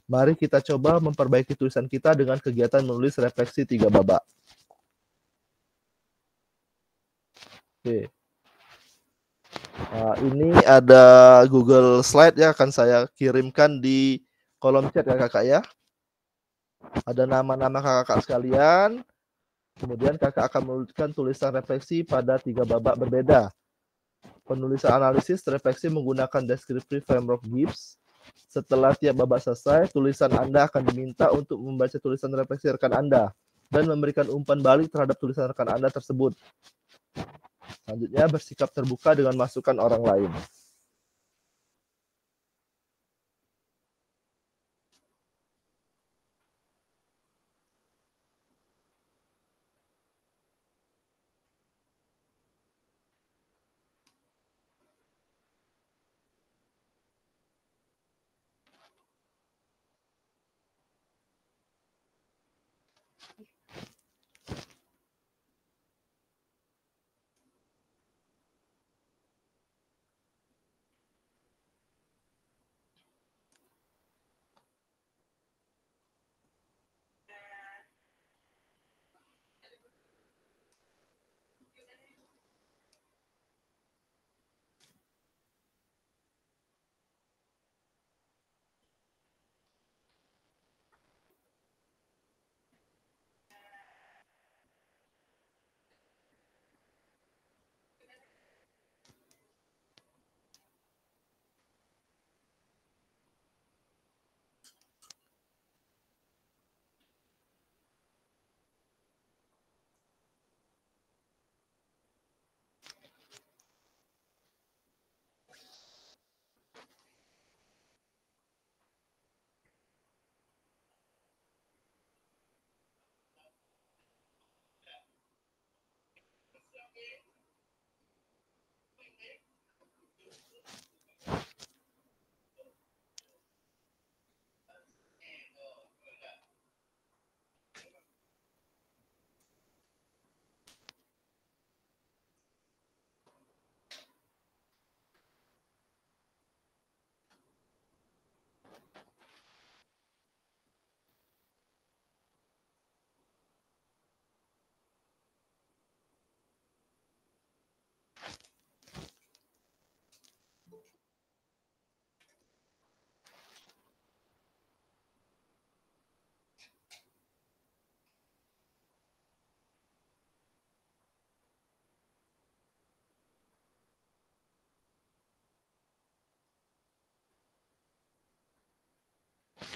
Mari kita coba memperbaiki tulisan kita dengan kegiatan menulis refleksi 3 babak. Oke. Ini ada Google Slide ya, akan saya kirimkan di kolom chat ya kakak ya. Ada nama-nama kakak sekalian. Kemudian kakak akan menuliskan tulisan refleksi pada 3 babak berbeda. Penulisan analisis refleksi menggunakan descriptive framework Gibbs. Setelah tiap babak selesai, tulisan Anda akan diminta untuk membaca tulisan refleksi rekan Anda dan memberikan umpan balik terhadap tulisan rekan Anda tersebut. Selanjutnya, bersikap terbuka dengan masukan orang lain.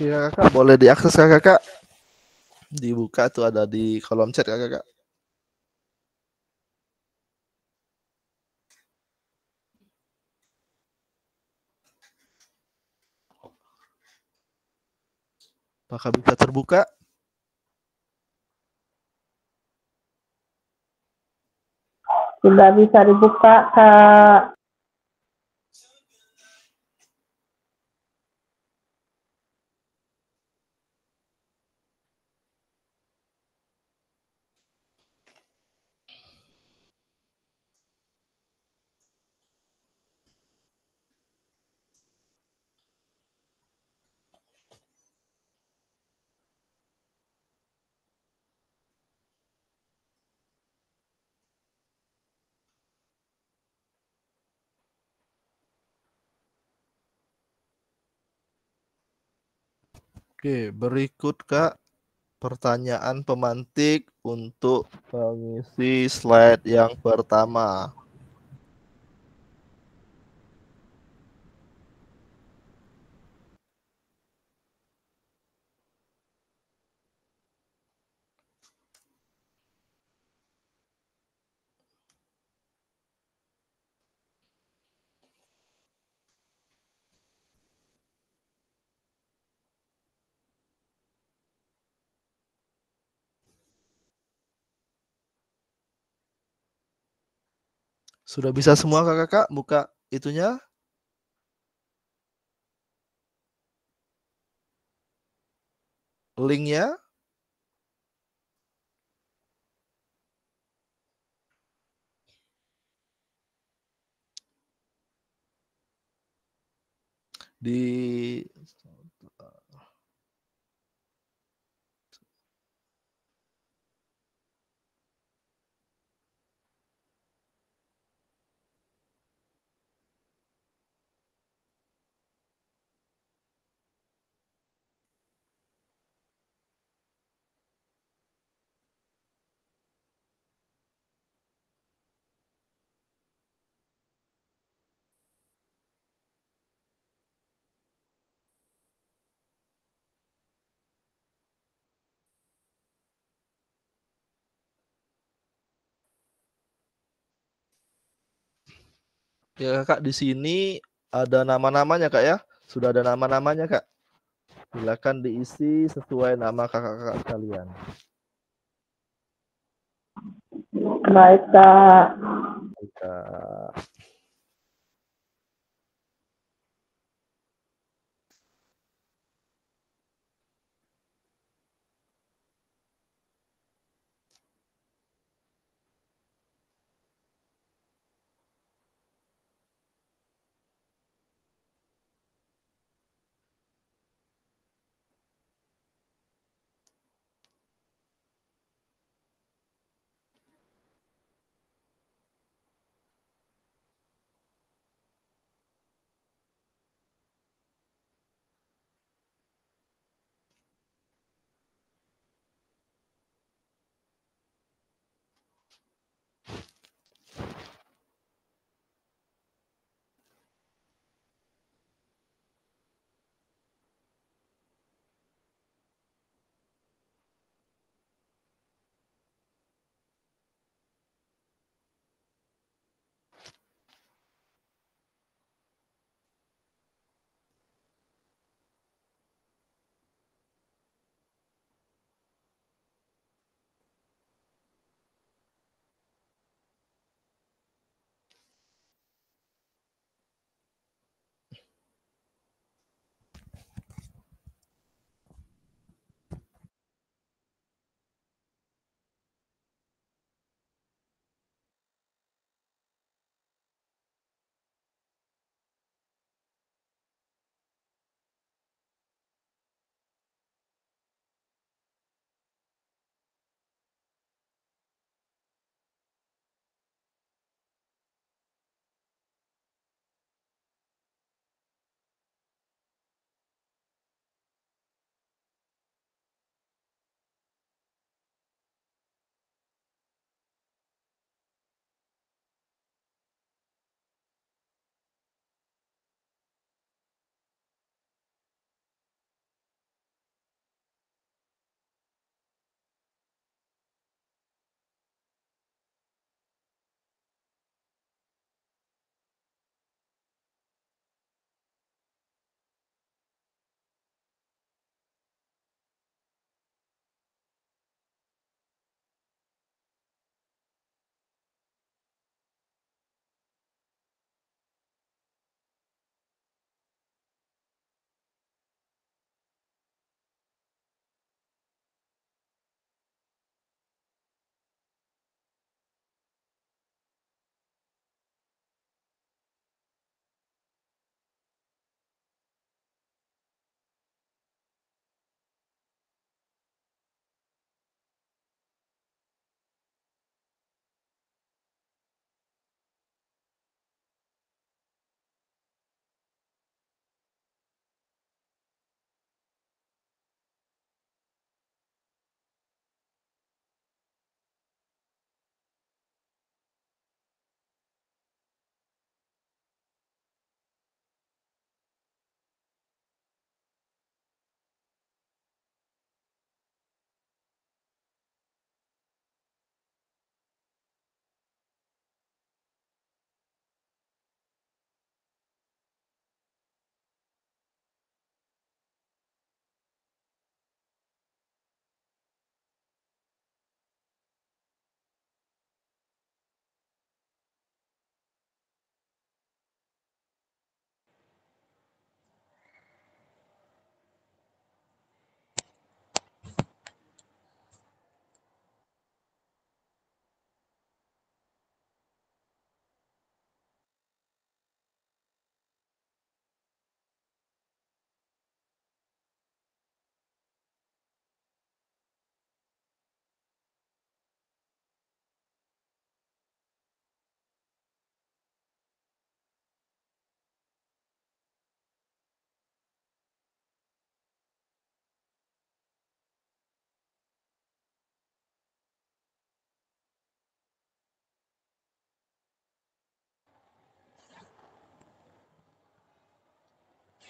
Oke kakak, boleh diakses kakak. Dibuka tuh ada di kolom chat kakak. Apakah bisa terbuka?
Tidak bisa dibuka, Kak.
Oke, berikut kak pertanyaan pemantik untuk mengisi slide yang pertama. Sudah bisa semua kakak buka itunya? Linknya? Di ya kakak di sini ada nama-namanya kak ya. Sudah ada nama-namanya kak. Silakan diisi sesuai nama kakak-kakak sekalian.
Baik, Kak.
Kak.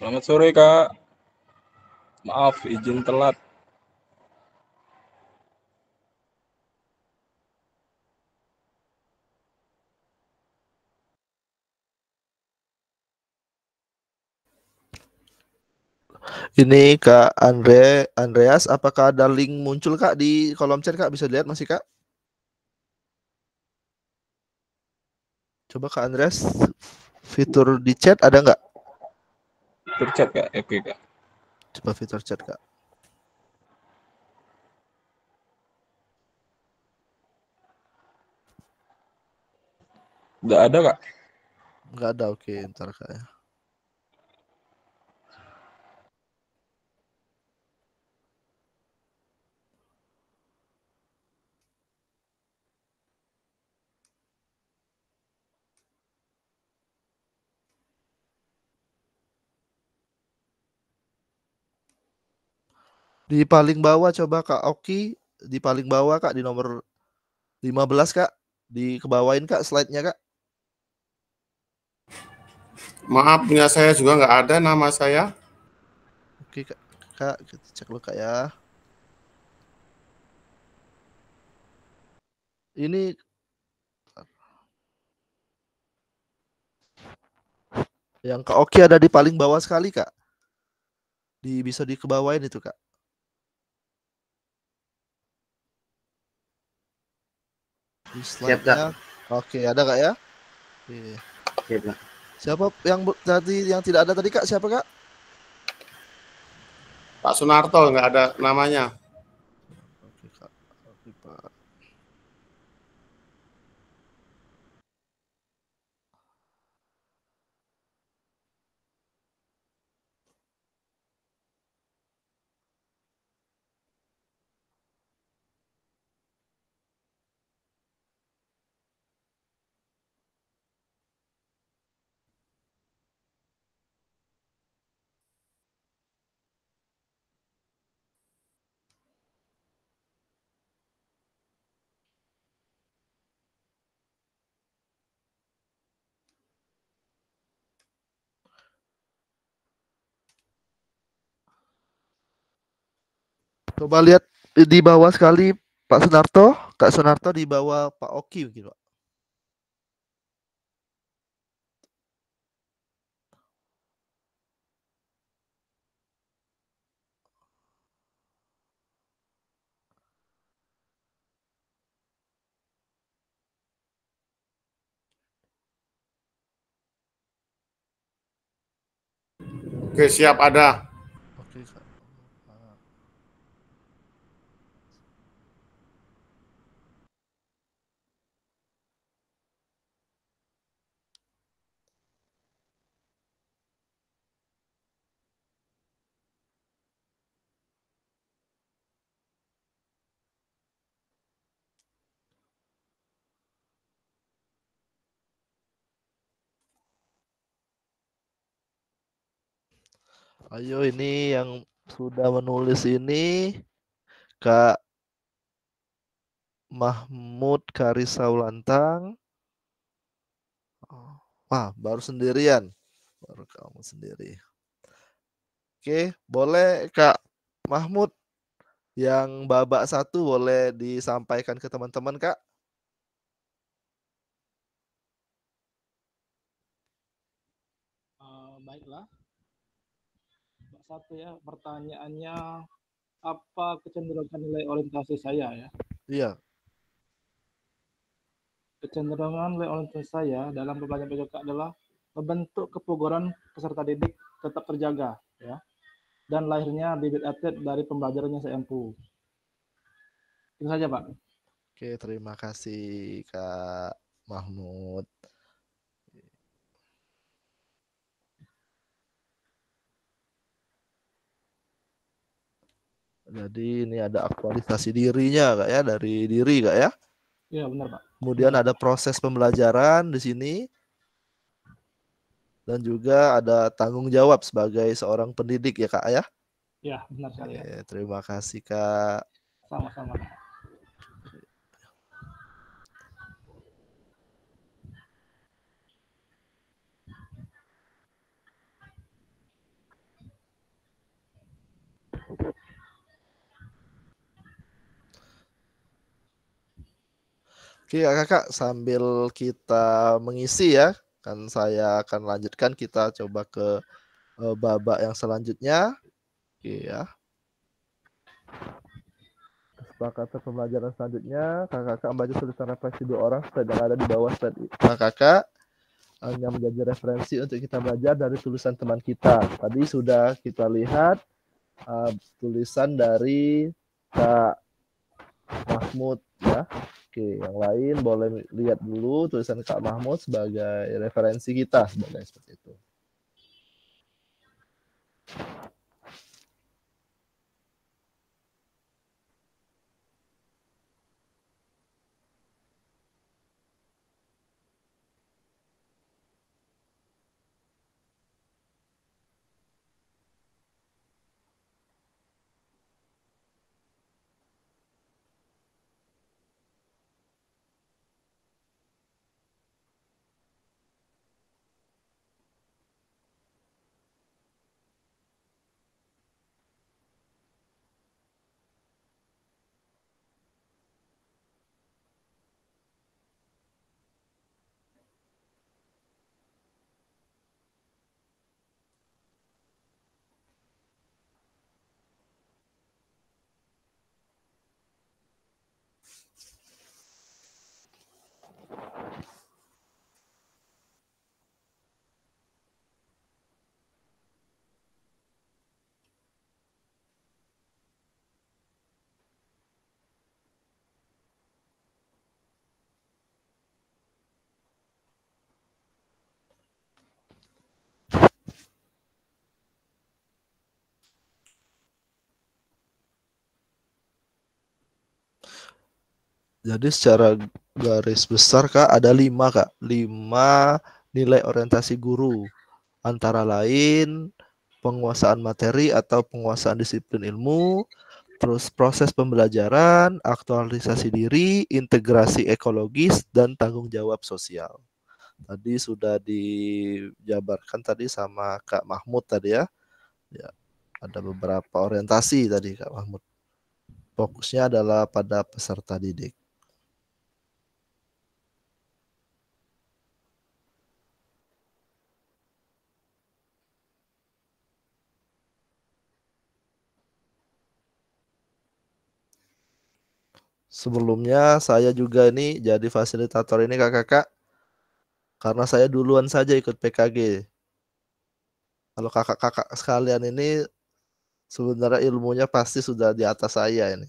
Selamat sore, Kak. Maaf, izin telat.
Ini Kak Andreas, apakah ada link muncul Kak di kolom chat Kak? Bisa dilihat masih Kak? Coba Kak Andreas, fitur di chat ada nggak?
Fitur chat, Kak. Oke, Kak.
Coba fitur chat Kak.
Nggak ada, Kak.
Nggak ada, oke, ntar Kak ya. Di paling bawah coba Kak Oki, di paling bawah Kak di nomor 15 Kak, di kebawain Kak slide-nya Kak.
Maaf, punya saya juga nggak ada nama saya.
Oke Kak, Kak kita cek dulu Kak ya. Ini yang Kak Oki ada di paling bawah sekali Kak. Bisa dikebawain itu Kak. Di
Siap, Kak.
slide-nya. Oke, ada Kak ya? Oke.
Siap, Kak.
Siapa yang tadi yang tidak ada tadi Kak? Siapa Kak?
Pak Sunarto nggak ada namanya.
Oke Kak. Oke Pak. Coba lihat di bawah sekali Pak Sunarto, Kak Sunarto di bawah Pak Oki mungkin Pak.
Oke, siap ada.
Oke Kak. Ayo ini yang sudah menulis ini Kak Mahmud Karisaulantang. Wah, baru sendirian. Baru kamu sendiri. Oke, boleh Kak Mahmud yang babak 1 boleh disampaikan ke teman-teman Kak.
Baiklah. Mbak satu ya, pertanyaannya apa kecenderungan nilai orientasi saya ya?
Iya.
Kecenderungan nilai orientasi saya dalam pembelajaran PJK adalah membentuk kepugaran peserta didik tetap terjaga ya, dan lahirnya bibit atlet dari pembelajarannya saya empu. Itu saja Pak.
Oke, terima kasih Kak Mahmud. Jadi ini ada aktualisasi dirinya Kak ya, dari diri Kak ya.
Iya benar Pak.
Kemudian ada proses pembelajaran di sini. Dan juga ada tanggung jawab sebagai seorang pendidik ya Kak ya.
Iya benar sekali ya.
Terima kasih Kak.
Sama-sama.
Oke kakak, sambil kita mengisi ya, kan saya akan lanjutkan, kita coba ke babak yang selanjutnya. Oke ya. Kesepakatan pembelajaran selanjutnya, kakak membaca tulisan refleksi 2 orang slide yang ada di bawah slide kakak yang menjadi referensi untuk kita belajar dari tulisan teman kita. Tadi sudah kita lihat tulisan dari Kak Mahmud ya. Oke, yang lain boleh lihat dulu tulisan Kak Mahmud sebagai referensi kita sebagai seperti itu. Jadi secara garis besar Kak ada 5 Kak. 5 nilai orientasi guru. Antara lain penguasaan materi atau penguasaan disiplin ilmu, terus proses pembelajaran, aktualisasi diri, integrasi ekologis, dan tanggung jawab sosial. Tadi sudah dijabarkan tadi sama Kak Mahmud tadi ya. Ya, ada beberapa orientasi tadi Kak Mahmud. Fokusnya adalah pada peserta didik. Sebelumnya saya juga ini jadi fasilitator ini kakak-kakak karena saya duluan saja ikut PKG. Kalau kakak-kakak sekalian ini sebenarnya ilmunya pasti sudah di atas saya ini.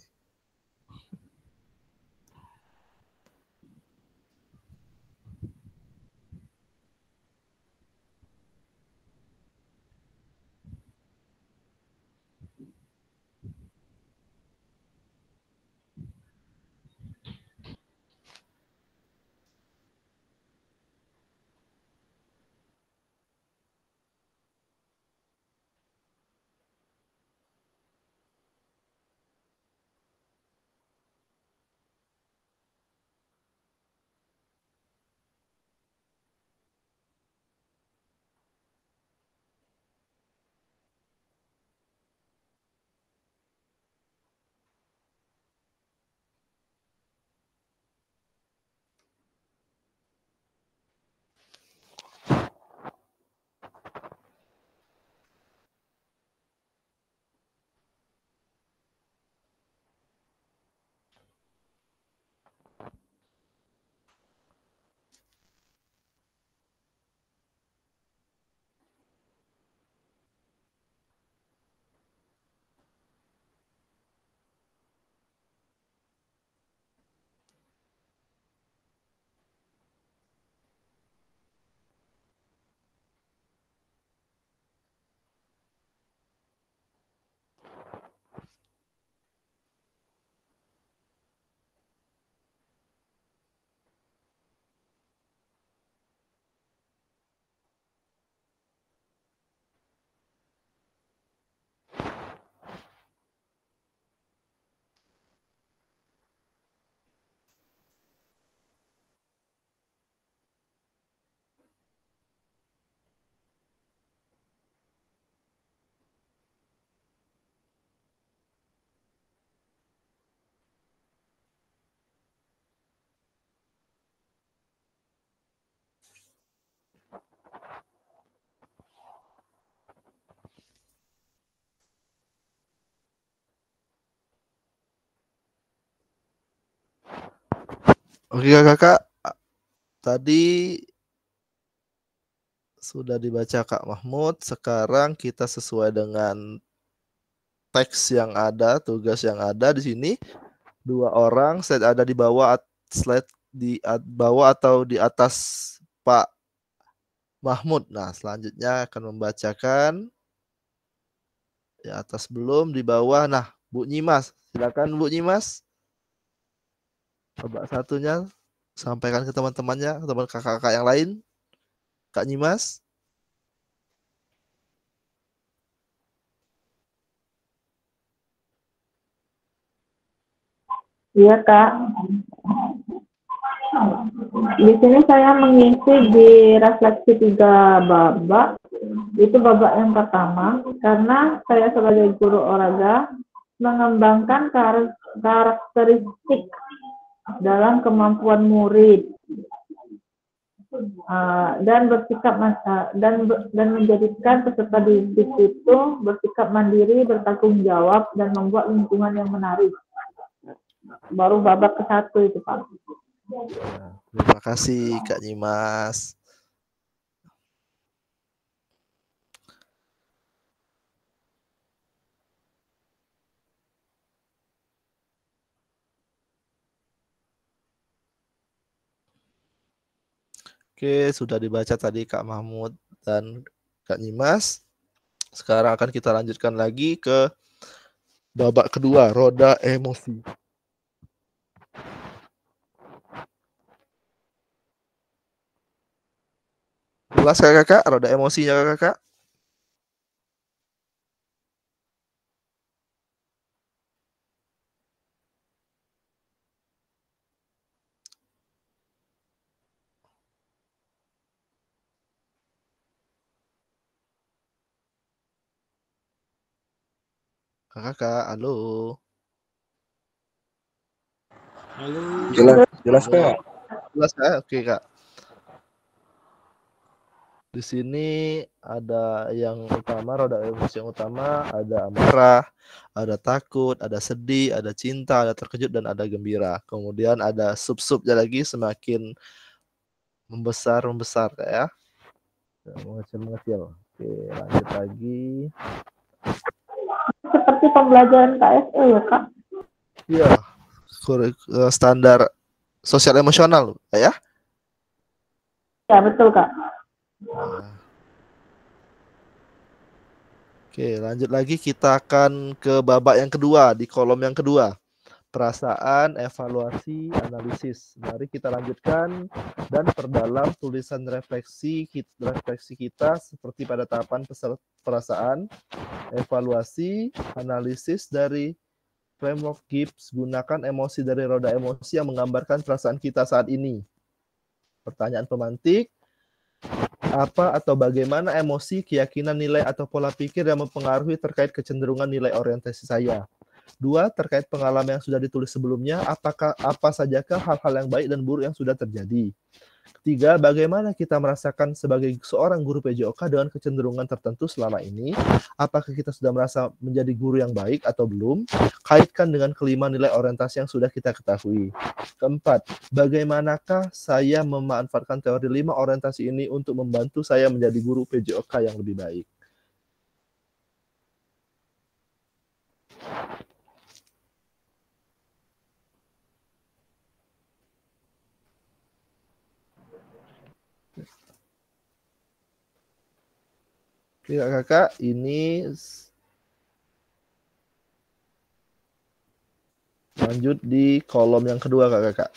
Oke kakak, tadi sudah dibaca Kak Mahmud. Sekarang kita sesuai dengan teks yang ada, tugas yang ada di sini. 2 orang, slide ada di bawah, slide di bawah atau di atas Pak Mahmud. Nah, selanjutnya akan membacakan di atas belum, di bawah. Nah, Bu Nyimas, silakan Bu Nyimas. Babak satunya sampaikan ke teman-temannya, ke teman kakak-kakak yang lain. Kak Nyimas.
Iya, Kak. Di sini saya mengisi di refleksi 3 babak. Itu babak yang pertama, karena saya sebagai guru olahraga mengembangkan karakteristik dalam kemampuan murid dan bersikap dan menjadikan peserta didik itu bersikap mandiri, bertanggung jawab, dan membuat lingkungan yang menarik. Baru babak ke-1 itu, Pak.
Terima kasih Kak Nyimas. Oke, sudah dibaca tadi Kak Mahmud dan Kak Nyimas. Sekarang akan kita lanjutkan lagi ke babak kedua, roda emosi. Jelas kakak, roda emosinya kakak? Kakak, halo.
Halo.
Jelas Kak.
Jelas Kak? Oke Kak. Di sini ada yang utama, roda emosi yang utama, ada amarah, ada takut, ada sedih, ada cinta, ada terkejut, dan ada gembira. Kemudian ada sub-subnya lagi semakin membesar Kak ya. Mengecil. Oke, lanjut lagi.
Seperti pembelajaran KSE ya, Kak?
Iya, standar sosial emosional ya.
Ya, betul, Kak.
Oke, lanjut lagi kita akan ke babak yang kedua, di kolom yang kedua. Perasaan, evaluasi, analisis. Mari kita lanjutkan dan perdalam tulisan refleksi kita seperti pada tahapan perasaan, evaluasi, analisis dari framework Gibbs. Gunakan emosi dari roda emosi yang menggambarkan perasaan kita saat ini. Pertanyaan pemantik, apa atau bagaimana emosi, keyakinan, nilai, atau pola pikir yang mempengaruhi terkait kecenderungan nilai orientasi saya? 2. Terkait pengalaman yang sudah ditulis sebelumnya, apa sajakah hal-hal yang baik dan buruk yang sudah terjadi? 3. Bagaimana kita merasakan sebagai seorang guru PJOK dengan kecenderungan tertentu selama ini? Apakah kita sudah merasa menjadi guru yang baik atau belum? Kaitkan dengan kelima nilai orientasi yang sudah kita ketahui. 4. Bagaimanakah saya memanfaatkan teori 5 orientasi ini untuk membantu saya menjadi guru PJOK yang lebih baik? Oke kakak, ini lanjut di kolom yang kedua kakak.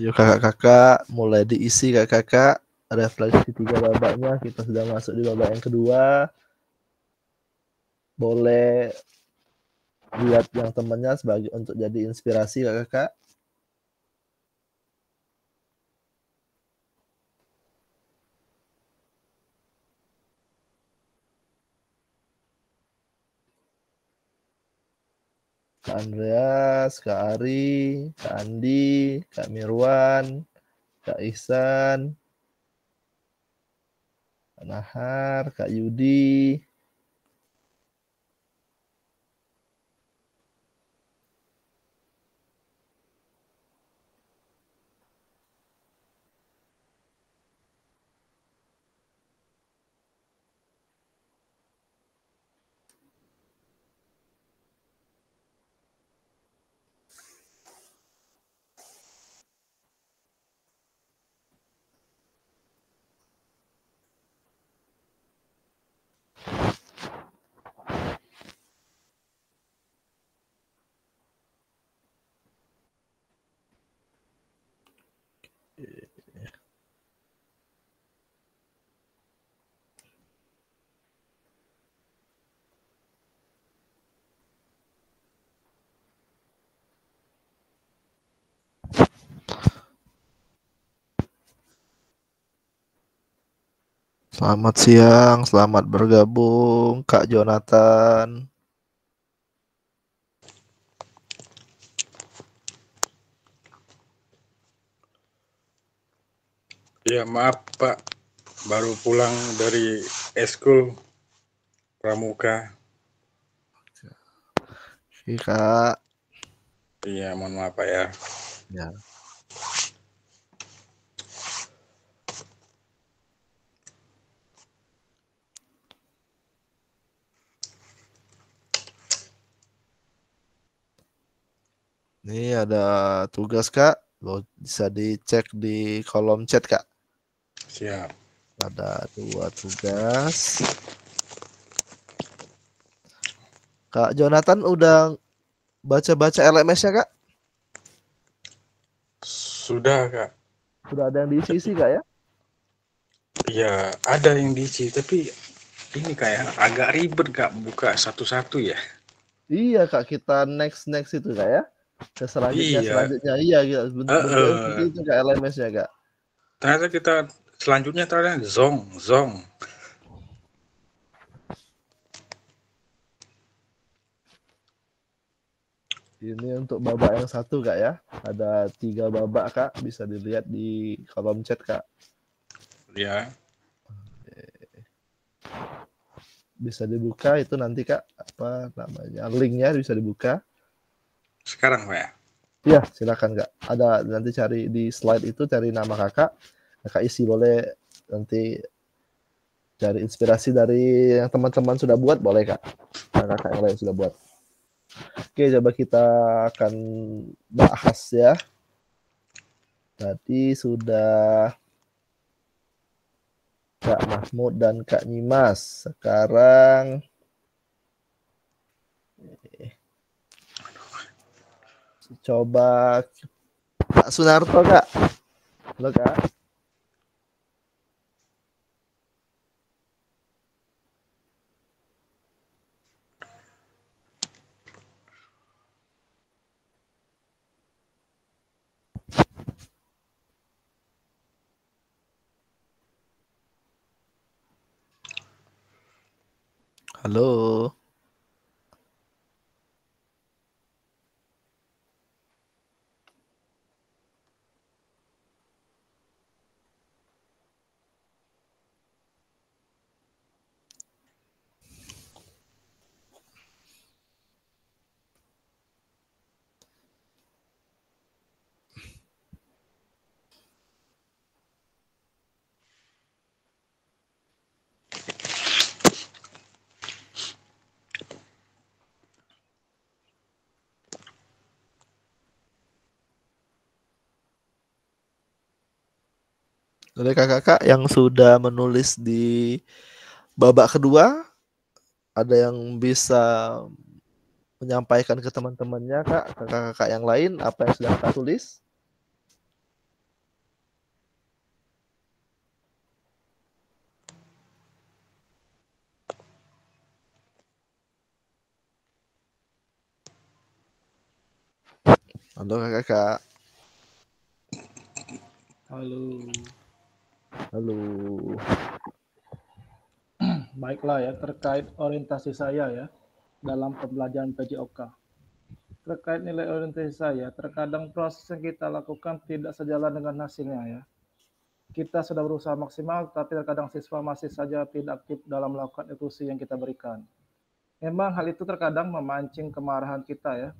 Yuk kakak-kakak mulai diisi kakak-kakak refleksi 3 babaknya. Kita sudah masuk di babak yang kedua. Boleh lihat yang temannya sebagai untuk jadi inspirasi kakak-kakak. Kak Andreas, Kak Ari, Kak Andi, Kak Mirwan, Kak Ihsan, Kak Nahar, Kak Yudi. Selamat siang, selamat bergabung Kak Jonathan.
Ya maaf Pak, baru pulang dari eskul pramuka.
Oke Kak.
Iya mohon maaf Pak ya.
Ya. Ini ada tugas Kak, bisa dicek di kolom chat Kak.
Siap.
Ada 2 tugas. Kak Jonathan udah baca-baca LMS-nya Kak?
Sudah Kak.
Sudah ada yang diisi Kak ya?
Iya ada yang diisi tapi ini kayak agak ribet Kak buka satu-satu ya.
Iya Kak, kita next itu Kak ya. Ke selanjutnya iya gitu. Bentuknya seperti itu Kak LMS-nya Kak.
Ternyata kita selanjutnya ternyata zong.
Ini untuk babak yang 1 Kak ya. Ada 3 babak Kak, bisa dilihat di kolom chat Kak.
Ya.
Bisa dibuka itu nanti Kak, apa namanya? Linknya bisa dibuka.
Sekarang Pak ya?
Iya, silakan Kak. Ada nanti cari di slide itu, cari nama Kakak. Kakak isi boleh, nanti cari inspirasi dari yang teman-teman sudah buat boleh Kak. Kakak yang lain sudah buat. Oke, coba kita akan bahas ya. Tadi sudah Kak Mahmud dan Kak Nyimas. Sekarang coba Kak Sunarto Kak. Halo Kak. Halo. Oleh kakak-kakak yang sudah menulis di babak kedua, ada yang bisa menyampaikan ke teman-temannya Kak, kakak-kakak yang lain apa yang sudah Kakak tulis? Halo kakak.
Halo.
Halo.
Baiklah ya, terkait orientasi saya ya dalam pembelajaran PJOK. Terkait nilai orientasi saya, terkadang proses yang kita lakukan tidak sejalan dengan hasilnya ya. Kita sudah berusaha maksimal, tapi terkadang siswa masih saja tidak aktif dalam melakukan instruksi yang kita berikan. Memang hal itu terkadang memancing kemarahan kita ya.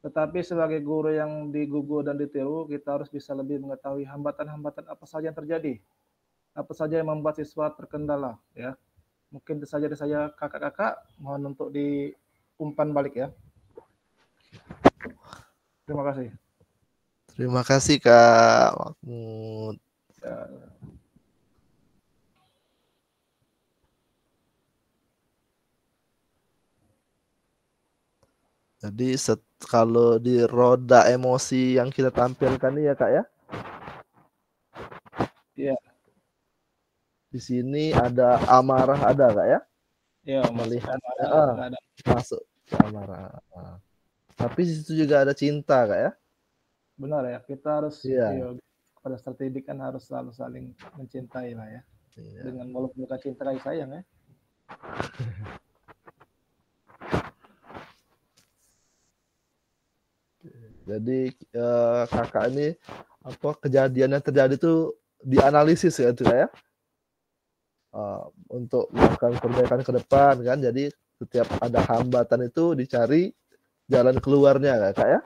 Tetapi sebagai guru yang digugu dan ditiru, kita harus bisa lebih mengetahui hambatan-hambatan apa saja yang terjadi. Apa saja yang membuat siswa terkendala ya. Mungkin itu saja dari saya kakak-kakak, mohon untuk diumpan balik ya. Terima kasih.
Terima kasih Kak Mahmud.
Ya.
Jadi kalau di roda emosi yang kita tampilkan ini ya Kak ya.
Iya.
Di sini ada amarah ada Kak ya?
Iya,
melihat
ada.
Masuk ke amarah. Tapi di situ juga ada cinta Kak ya?
Benar ya, kita harus
Iya.
pada terdidik kan harus selalu saling mencintai lah ya.
Iya.
Dengan meluk-melukan cinta kasih sayang ya.
Jadi kakak ini apa kejadian yang terjadi itu dianalisis ya itu ya, untuk melakukan perbaikan ke depan kan. Jadi setiap ada hambatan itu dicari jalan keluarnya kak ya.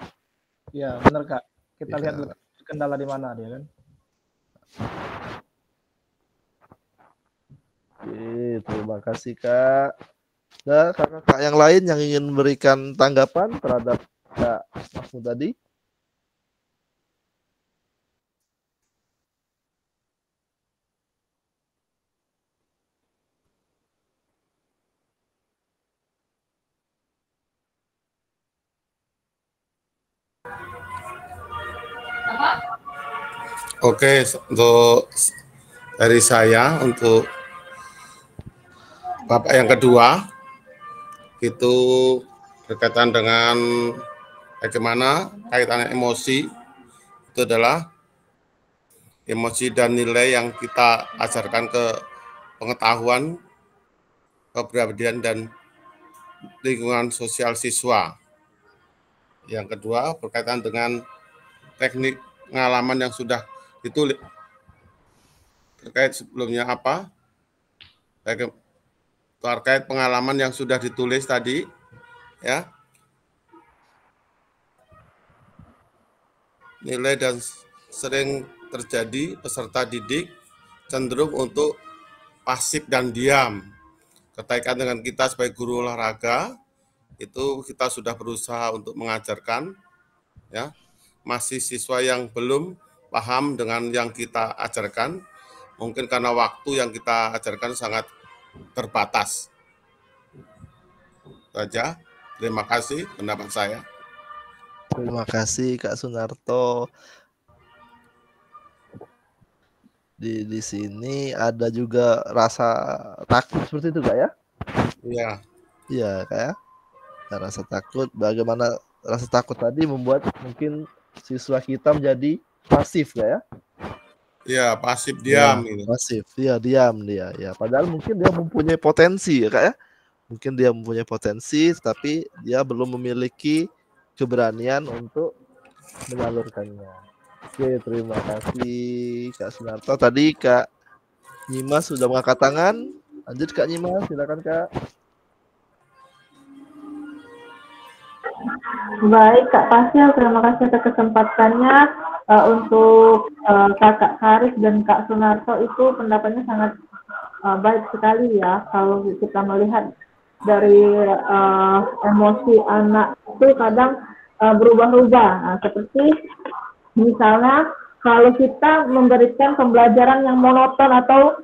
Iya benar kak. Kita
Ya.
lihat kendala di mana dia kan.
Oke, terima kasih kak. Nah kakak yang lain yang ingin memberikan tanggapan terhadap Kak Mahmud tadi?
Oke, untuk dari saya untuk Bapak yang kedua itu berkaitan dengan bagaimana kaitannya emosi itu adalah emosi dan nilai yang kita ajarkan ke pengetahuan, kepribadian dan lingkungan sosial siswa. Yang kedua berkaitan dengan teknik pengalaman yang sudah ditulis terkait sebelumnya apa? Terkait pengalaman yang sudah ditulis tadi ya. Nilai dan sering terjadi peserta didik cenderung untuk pasif dan diam. Kaitan dengan kita sebagai guru olahraga itu kita sudah berusaha untuk mengajarkan ya. Masih siswa yang belum paham dengan yang kita ajarkan, mungkin karena waktu yang kita ajarkan sangat terbatas. Saja, terima kasih pendapat saya.
Terima kasih Kak Sunarto. Di sini ada juga rasa takut seperti itu Kak ya?
Iya.
Iya Kak ya. Rasa takut, bagaimana rasa takut tadi membuat mungkin siswa kita menjadi pasif ya?
Iya, pasif diam.
Ya, pasif, ya diam dia. Ya, padahal mungkin dia mempunyai potensi ya kak ya. Mungkin dia mempunyai potensi, tapi dia belum memiliki keberanian untuk menyalurkannya. Oke, terima kasih Kak Sunarto. Tadi Kak Nyimas sudah mengangkat tangan. Lanjut Kak Nyimas, silakan Kak.
Baik Kak Pasya, terima kasih atas kesempatannya. Untuk Kakak Haris dan Kak Sunarto itu pendapatnya sangat baik sekali ya. Kalau kita melihat dari emosi anak itu kadang berubah-ubah. Nah, seperti misalnya kalau kita memberikan pembelajaran yang monoton atau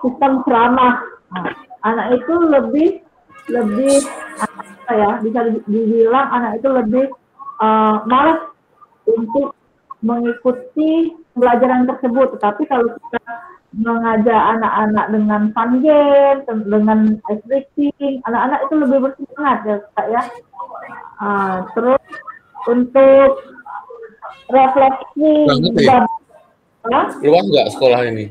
sistem ceramah, nah, anak itu lebih ya bisa dibilang anak itu lebih malas untuk mengikuti pembelajaran tersebut. Tetapi kalau kita mengajak anak-anak dengan fun game, dengan ice breaking, anak-anak itu lebih bersemangat ya Kak ya. Terus untuk refleksi
Banget ya? Luas nggak sekolah ini?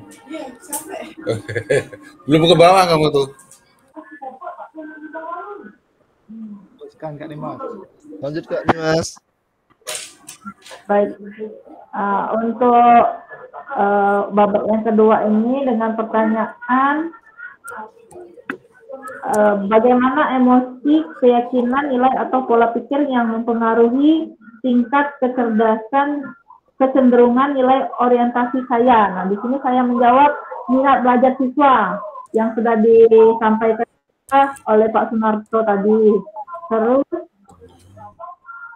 Belum ke bawah kamu tuh.
Teruskan Kak Dimas.
Lanjut Kak Dimas.
Baik, untuk babak yang kedua ini dengan pertanyaan bagaimana emosi, keyakinan, nilai atau pola pikir yang mempengaruhi tingkat kecerdasan, kecenderungan nilai orientasi saya. Nah, di sini saya menjawab minat belajar siswa yang sudah disampaikan oleh Pak Sunarto tadi. Terus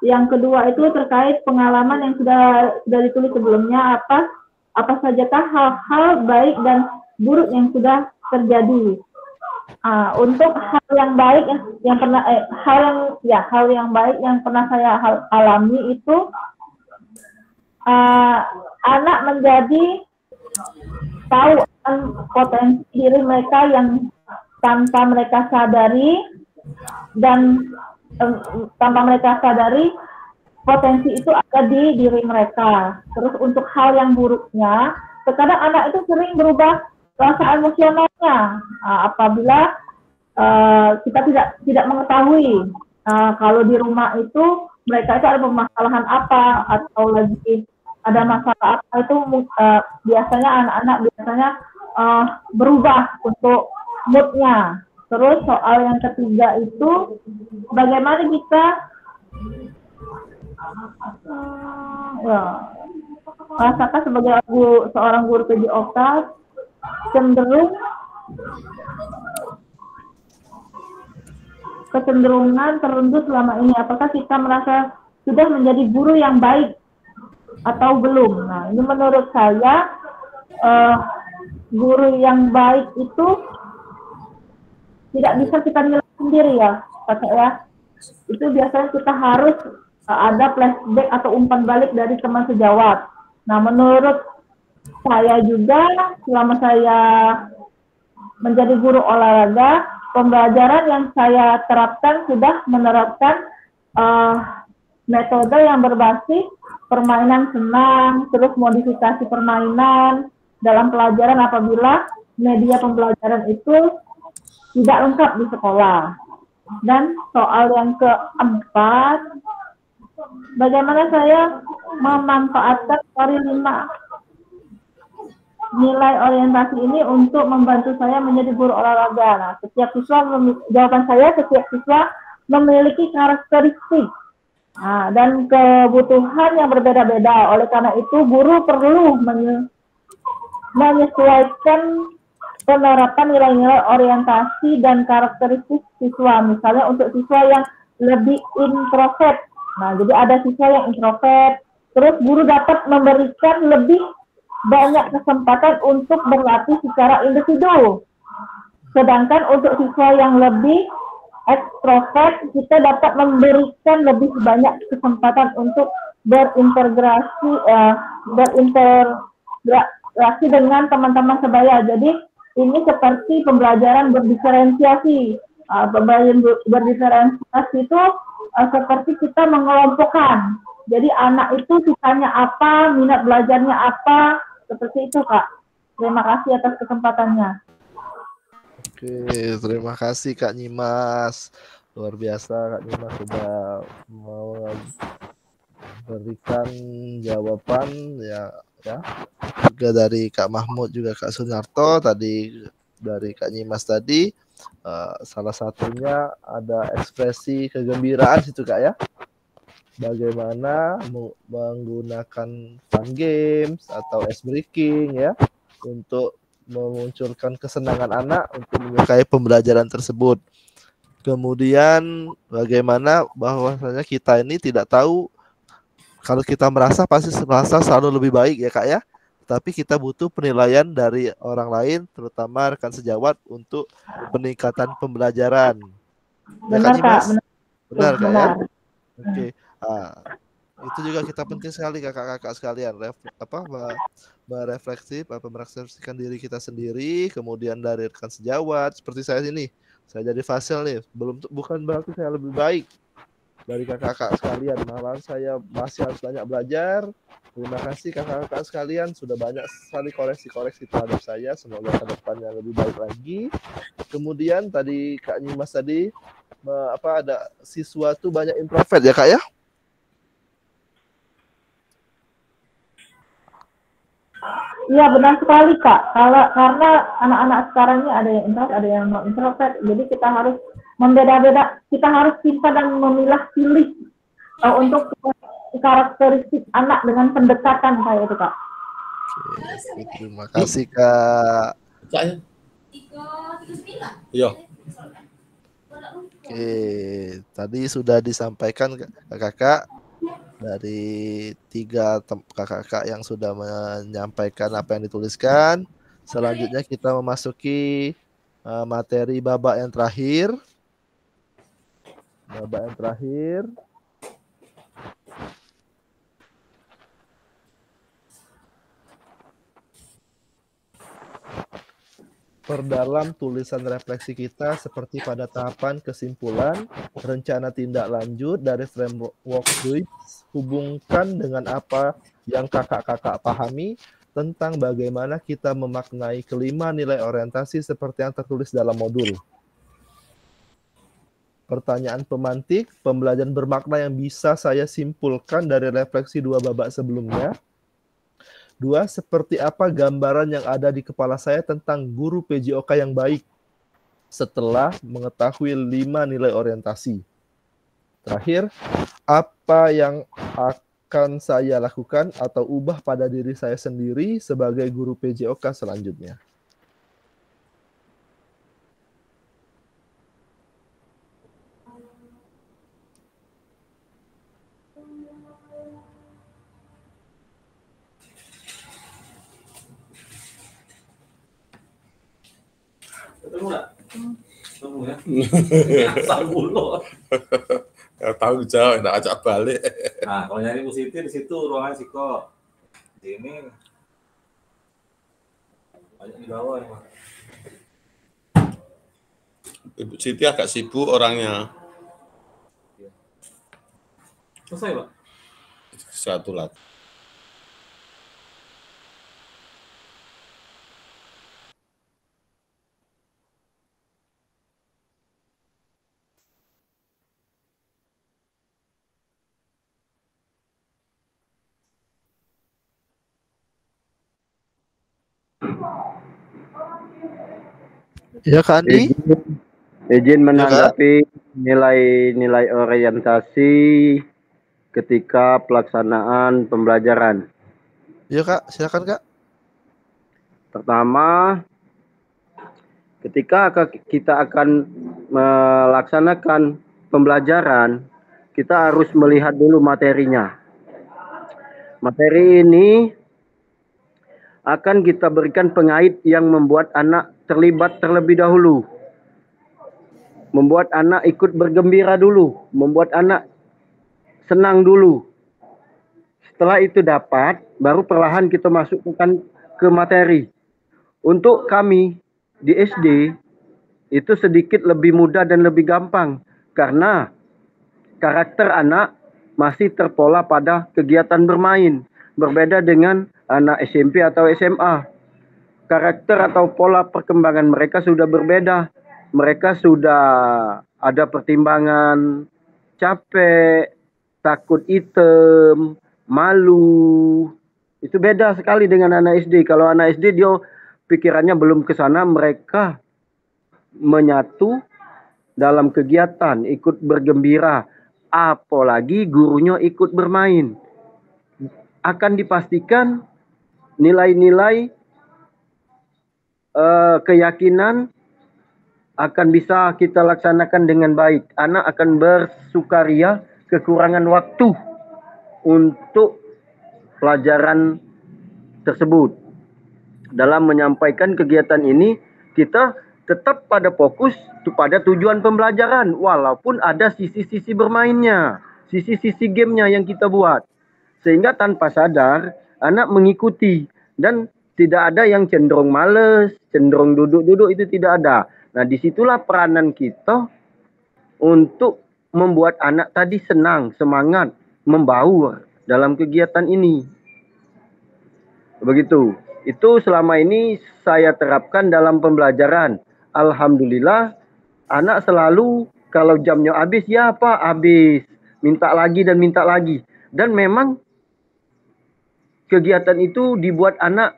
yang kedua itu terkait pengalaman yang sudah ditulis sebelumnya, apa sajakah hal-hal baik dan buruk yang sudah terjadi. Untuk hal yang baik yang pernah hal yang baik yang pernah saya alami itu anak menjadi tahu potensi diri mereka yang tanpa mereka sadari, dan tanpa mereka sadari potensi itu ada di diri mereka. Terus untuk hal yang buruknya, terkadang anak itu sering berubah rasa emosionalnya apabila kita tidak mengetahui kalau di rumah itu mereka itu ada permasalahan apa atau lagi ada masalah apa, itu biasanya anak-anak berubah untuk moodnya. Terus soal yang ketiga itu bagaimana kita rasakan sebagai seorang guru PJOK kecenderungan tertentu selama ini. Apakah kita merasa sudah menjadi guru yang baik atau belum? Nah, ini menurut saya guru yang baik itu tidak bisa kita nilai sendiri ya, Pak ya. Itu biasanya kita harus ada flashback atau umpan balik dari teman sejawat. Nah, menurut saya juga selama saya menjadi guru olahraga, pembelajaran yang saya terapkan sudah menerapkan metode yang berbasis permainan senang, terus modifikasi permainan dalam pelajaran apabila media pembelajaran itu tidak lengkap di sekolah. Dan soal yang keempat, bagaimana saya memanfaatkan Ori 5 nilai orientasi ini untuk membantu saya menjadi guru olahraga. Nah, jawaban saya setiap siswa memiliki karakteristik dan kebutuhan yang berbeda-beda. Oleh karena itu, guru perlu menyesuaikan penerapan nilai-nilai orientasi dan karakteristik siswa. Misalnya untuk siswa yang lebih introvert. Nah, jadi ada siswa yang introvert, terus guru dapat memberikan lebih banyak kesempatan untuk berlatih secara individu. Sedangkan untuk siswa yang lebih ekstrovert, kita dapat memberikan lebih banyak kesempatan untuk berintegrasi dengan teman-teman sebaya. Jadi ini seperti pembelajaran berdiferensiasi. Pembelajaran berdiferensiasi itu seperti kita mengelompokkan. Jadi anak itu sukanya apa, minat belajarnya apa, seperti itu Kak. Terima kasih atas kesempatannya.
Oke, terima kasih Kak Nyimas. Luar biasa Kak Nyimas sudah mau berikan jawaban ya. Juga dari Kak Mahmud, juga Kak Sunarto, tadi dari Kak Nyimas tadi. Salah satunya ada ekspresi kegembiraan situ Kak ya. Bagaimana menggunakan fun games atau ice breaking ya untuk memunculkan kesenangan anak untuk menyukai pembelajaran tersebut. Kemudian bagaimana bahwasanya kita ini tidak tahu, kalau kita merasa pasti merasa selalu lebih baik ya Kak ya. Tapi kita butuh penilaian dari orang lain, terutama rekan sejawat untuk peningkatan pembelajaran.
Benar
ya,
Kak,
benar Kak ya. Oke. Itu juga kita penting sekali kakak-kakak sekalian, merefleksikan diri kita sendiri, kemudian dari rekan sejawat. Seperti saya ini, saya jadi fasil nih, bukan berarti saya lebih baik. dari kakak-kakak sekalian. Malahan saya masih harus banyak belajar. Terima kasih kakak-kakak sekalian, sudah banyak sekali koreksi-koreksi terhadap saya. Semoga ke depannya lebih baik lagi. Kemudian tadi Kak Nyimas tadi ada siswa tuh banyak introvert ya Kak ya?
Iya benar sekali Kak. Karena anak-anak sekarang ini ada yang introvert, ada yang non introvert. Jadi kita harus membeda-beda. Kita harus pintar dan memilah-pilih untuk karakteristik anak dengan pendekatan kayak itu Kak.
Oke, terima kasih Kak.
Iya.
Oke, tadi sudah disampaikan kakak dari 3 kakak-kakak yang sudah menyampaikan apa yang dituliskan. Selanjutnya kita memasuki materi babak yang terakhir. Babak yang terakhir. Perdalam tulisan refleksi kita seperti pada tahapan kesimpulan, rencana tindak lanjut dari framework DUIPS, hubungkan dengan apa yang kakak-kakak pahami tentang bagaimana kita memaknai kelima nilai orientasi seperti yang tertulis dalam modul. Pertanyaan pemantik, pembelajaran bermakna yang bisa saya simpulkan dari refleksi 2 babak sebelumnya. 2. Seperti apa gambaran yang ada di kepala saya tentang guru PJOK yang baik setelah mengetahui 5 nilai orientasi. Terakhir, apa yang akan saya lakukan atau ubah pada diri saya sendiri sebagai guru PJOK selanjutnya.
Ketemu nggak? Ketemu ya? Asal mulu.
Ya tahu jauh, nak ajak balik.
Nah, kalau nyari Bu Siti di situ ruangan Siko. Di ini banyak di bawah nih, Mas.
Ibu Siti agak sibuk orangnya.
Selesai, Pak?
Satu lagi.
Ya Kak Andi?
Izin menanggapi nilai-nilai orientasi ketika pelaksanaan pembelajaran.
Ya Kak, silakan Kak.
Pertama, ketika kita akan melaksanakan pembelajaran, kita harus melihat dulu materinya. Materi ini akan kita berikan pengait yang membuat anak terlibat terlebih dahulu. Membuat anak ikut bergembira dulu. Membuat anak senang dulu. Setelah itu dapat, baru perlahan kita masukkan ke materi. Untuk kami di SD, itu sedikit lebih mudah dan lebih gampang. Karena karakter anak masih terpola pada kegiatan bermain. Berbeda dengan anak SMP atau SMA. Karakter atau pola perkembangan mereka sudah berbeda. Mereka sudah ada pertimbangan capek, takut item, malu. Itu beda sekali dengan anak SD. Kalau anak SD dia pikirannya belum ke sana, mereka menyatu dalam kegiatan, ikut bergembira. Apalagi gurunya ikut bermain. Akan dipastikan nilai-nilai keyakinan akan bisa kita laksanakan dengan baik. Anak akan bersukaria kekurangan waktu untuk pelajaran tersebut. Dalam menyampaikan kegiatan ini, kita tetap pada fokus pada tujuan pembelajaran. Walaupun ada sisi-sisi bermainnya, sisi-sisi gamenya yang kita buat. Sehingga tanpa sadar, anak mengikuti. Dan tidak ada yang cenderung males, cenderung duduk-duduk, itu tidak ada. Nah, disitulah peranan kita untuk membuat anak tadi senang, semangat, membaur dalam kegiatan ini. Begitu. Itu selama ini saya terapkan dalam pembelajaran. Alhamdulillah, anak selalu kalau jamnya habis, ya Pak, habis. Minta lagi dan minta lagi. Dan memang kegiatan itu dibuat anak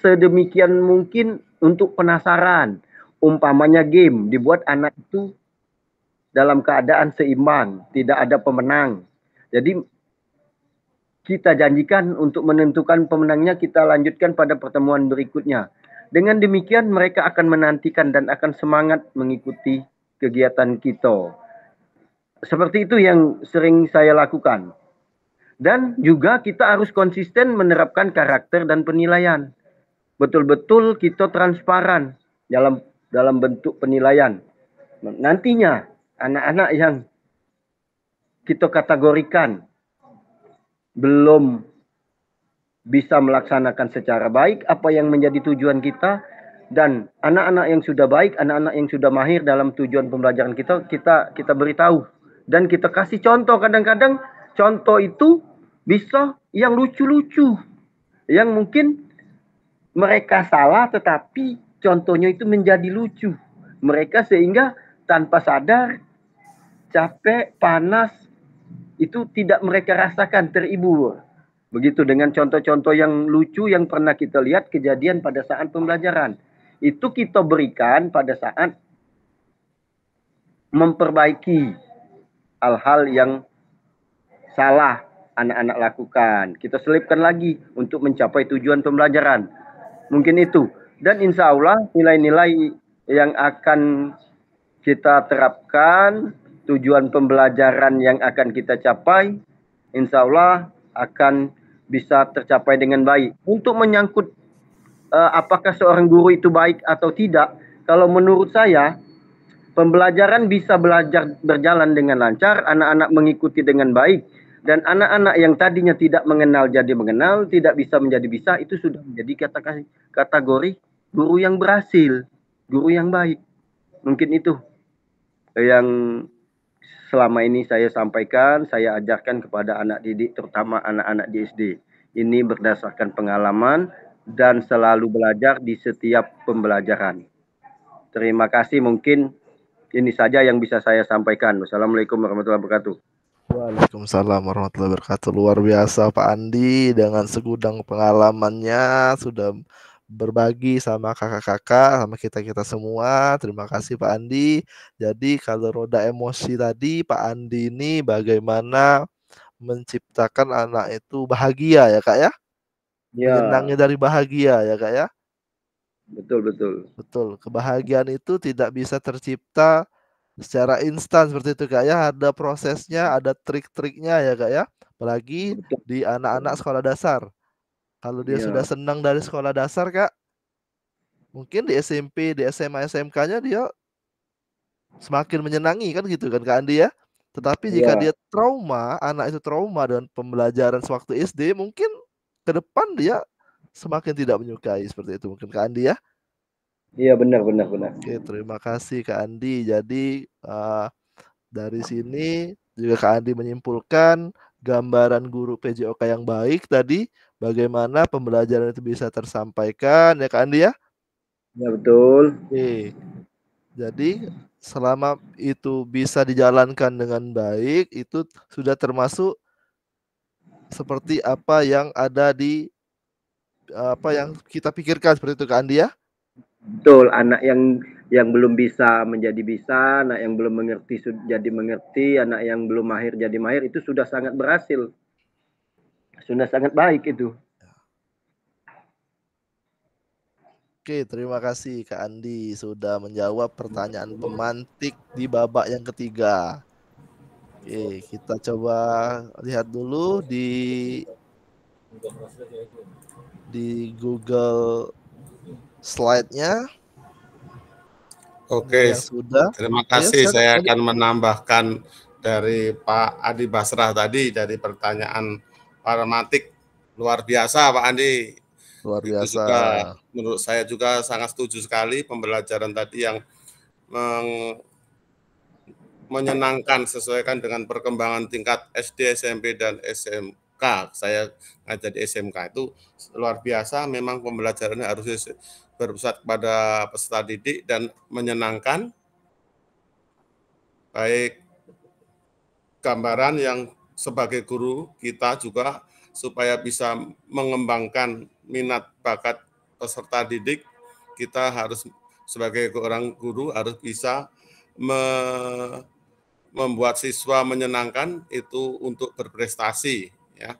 sedemikian mungkin untuk penasaran. Umpamanya game, dibuat anak itu dalam keadaan seimbang, tidak ada pemenang. Jadi kita janjikan untuk menentukan pemenangnya kita lanjutkan pada pertemuan berikutnya. Dengan demikian mereka akan menantikan dan akan semangat mengikuti kegiatan kita. Seperti itu yang sering saya lakukan. Dan juga kita harus konsisten menerapkan karakter dan penilaian. Betul-betul kita transparan dalam bentuk penilaian. Nantinya anak-anak yang kita kategorikan belum bisa melaksanakan secara baik apa yang menjadi tujuan kita, dan anak-anak yang sudah baik, anak-anak yang sudah mahir dalam tujuan pembelajaran kita beritahu dan kita kasih contoh. Kadang-kadang contoh itu bisa yang lucu-lucu, yang mungkin mereka salah tetapi contohnya itu menjadi lucu mereka, sehingga tanpa sadar capek, panas itu tidak mereka rasakan, terhibur. Begitu dengan contoh-contoh yang lucu yang pernah kita lihat kejadian pada saat pembelajaran. Itu kita berikan pada saat memperbaiki hal-hal yang salah anak-anak lakukan. Kita selipkan lagi untuk mencapai tujuan pembelajaran. Mungkin itu. Dan insya Allah nilai-nilai yang akan kita terapkan, tujuan pembelajaran yang akan kita capai, insya Allah akan bisa tercapai dengan baik. Untuk menyangkut apakah seorang guru itu baik atau tidak, kalau menurut saya, pembelajaran bisa berjalan dengan lancar, anak-anak mengikuti dengan baik, dan anak-anak yang tadinya tidak mengenal jadi mengenal, tidak bisa menjadi bisa, itu sudah menjadi kategori guru yang berhasil, guru yang baik. Mungkin itu yang selama ini saya sampaikan, saya ajarkan kepada anak didik, terutama anak-anak di SD. Ini berdasarkan pengalaman dan selalu belajar di setiap pembelajaran. Terima kasih, mungkin ini saja yang bisa saya sampaikan. Wassalamualaikum warahmatullahi wabarakatuh.
Waalaikumsalam warahmatullahi wabarakatuh. Luar biasa Pak Andi dengan segudang pengalamannya sudah berbagi sama kakak-kakak, sama kita-kita semua. Terima kasih Pak Andi. Jadi kalau roda emosi tadi, Pak Andi ini bagaimana menciptakan anak itu bahagia ya Kak ya? Menyenangnya dari bahagia ya Kak ya?
Betul, betul.
Betul. Kebahagiaan itu tidak bisa tercipta secara instan seperti itu Kak ya. Ada prosesnya, ada trik-triknya ya Kak ya. Apalagi di anak-anak sekolah dasar. Kalau dia sudah senang dari sekolah dasar Kak, mungkin di SMP, di SMA, SMK-nya dia semakin menyenangi kan gitu kan Kak Andi ya. Tetapi jika dia trauma, anak itu trauma dengan pembelajaran sewaktu SD, mungkin ke depan dia semakin tidak menyukai seperti itu mungkin Kak Andi ya.
Iya, benar.
Oke, terima kasih Kak Andi. Jadi dari sini juga Kak Andi menyimpulkan gambaran guru PJOK yang baik tadi, bagaimana pembelajaran itu bisa tersampaikan ya Kak Andi ya?
Ya, betul.
Oke. Jadi selama itu bisa dijalankan dengan baik, itu sudah termasuk seperti apa yang ada di apa yang kita pikirkan seperti itu Kak Andi ya?
Betul, anak yang belum bisa menjadi bisa, anak yang belum mengerti jadi mengerti, anak yang belum mahir jadi mahir, itu sudah sangat berhasil. Sudah sangat baik itu.
Oke, terima kasih Kak Andi sudah menjawab pertanyaan pemantik di babak yang ketiga. Oke, kita coba lihat dulu di Google slide-nya.
Oke,
sudah.
Terima kasih. Saya akan menambahkan dari Pak Adi Basrah tadi dari pertanyaan paramatik. Luar biasa Pak Andi.
Luar biasa.
Itu juga, menurut saya juga sangat setuju sekali pembelajaran tadi yang menyenangkan sesuaikan dengan perkembangan tingkat SD, SMP, dan SMK. Saya ngajar di SMK itu luar biasa, memang pembelajarannya harus berpusat pada peserta didik dan menyenangkan, baik gambaran yang sebagai guru kita juga supaya bisa mengembangkan minat bakat peserta didik, kita harus sebagai orang guru harus bisa membuat siswa menyenangkan itu untuk berprestasi ya.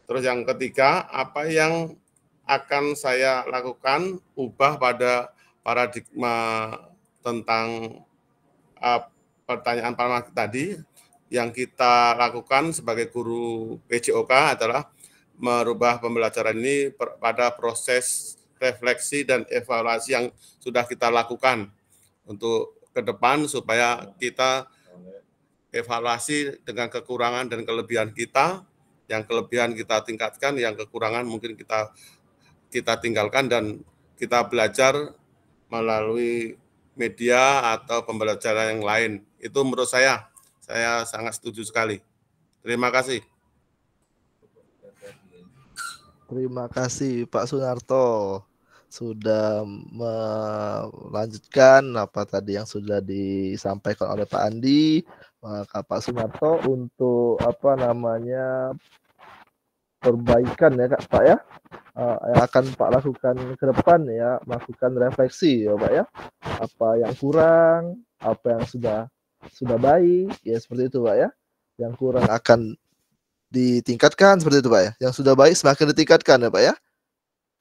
Terus yang ketiga, apa yang akan saya lakukan ubah pada paradigma tentang pertanyaan Pak Mark tadi. Yang kita lakukan sebagai guru PJOK adalah merubah pembelajaran ini pada proses refleksi dan evaluasi yang sudah kita lakukan untuk ke depan supaya kita evaluasi dengan kekurangan dan kelebihan kita, yang kelebihan kita tingkatkan, yang kekurangan mungkin kita tinggalkan dan kita belajar melalui media atau pembelajaran yang lain. Itu menurut saya sangat setuju sekali. Terima kasih.
Terima kasih Pak Sunarto sudah melanjutkan apa tadi yang sudah disampaikan oleh Pak Andi. Maka Pak Sunarto untuk apa namanya perbaikan ya Pak ya, yang akan Pak lakukan ke depan ya, melakukan refleksi ya Pak ya, apa yang kurang, apa yang sudah baik ya, seperti itu Pak ya, yang kurang akan ditingkatkan seperti itu Pak ya, yang sudah baik semakin ditingkatkan ya Pak ya.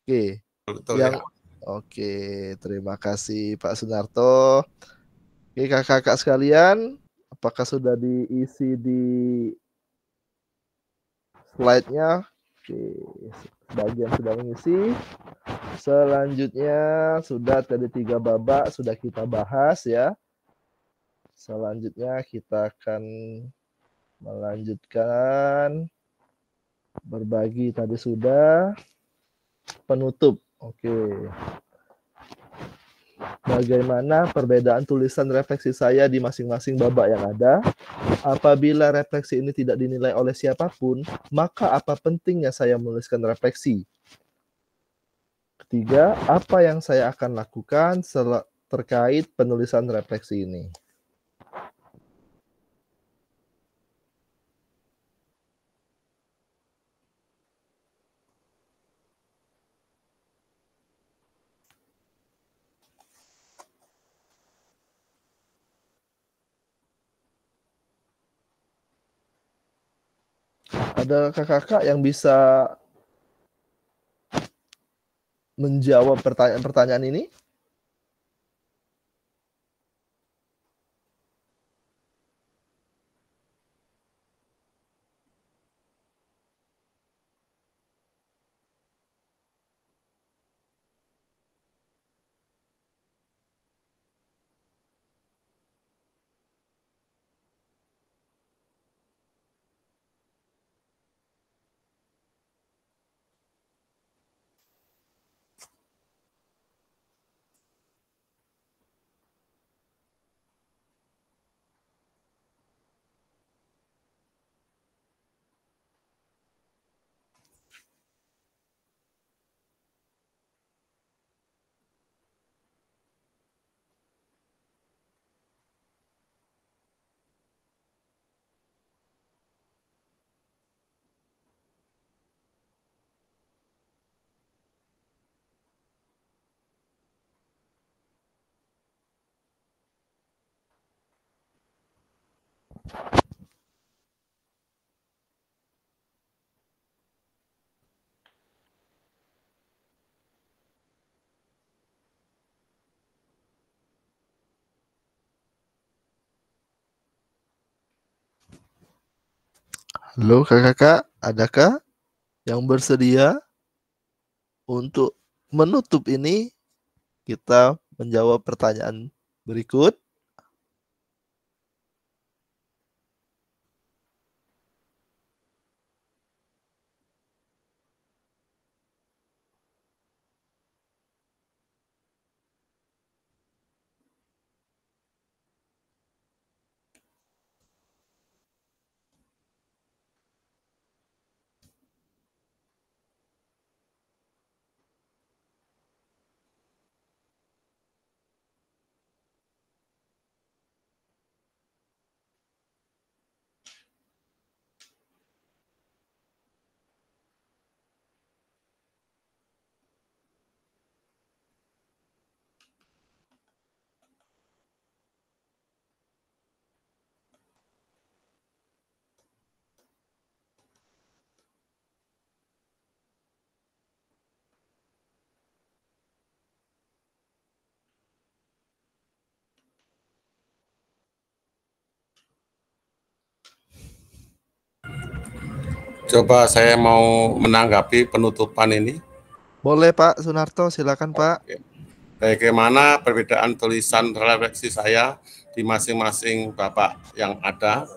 Oke.
Betul,
yang
ya.
Oke, terima kasih Pak Sunarto. Oke, kakak-kakak sekalian, apakah sudah diisi di slide-nya? Oke, sebagian sudah mengisi. Selanjutnya sudah tadi 3 babak sudah kita bahas ya. Selanjutnya kita akan melanjutkan berbagi tadi sudah penutup. Oke. Bagaimana perbedaan tulisan refleksi saya di masing-masing babak yang ada? Apabila refleksi ini tidak dinilai oleh siapapun, maka apa pentingnya saya menuliskan refleksi? Ketiga, apa yang saya akan lakukan terkait penulisan refleksi ini? Ada kakak-kakak yang bisa menjawab pertanyaan-pertanyaan ini? Halo kakak-kakak, adakah yang bersedia untuk menutup ini? Kita menjawab pertanyaan berikut.
Coba saya mau menanggapi penutupan ini.
Boleh Pak Sunarto, silakan Pak.
Bagaimana perbedaan tulisan refleksi saya di masing-masing Bapak yang ada.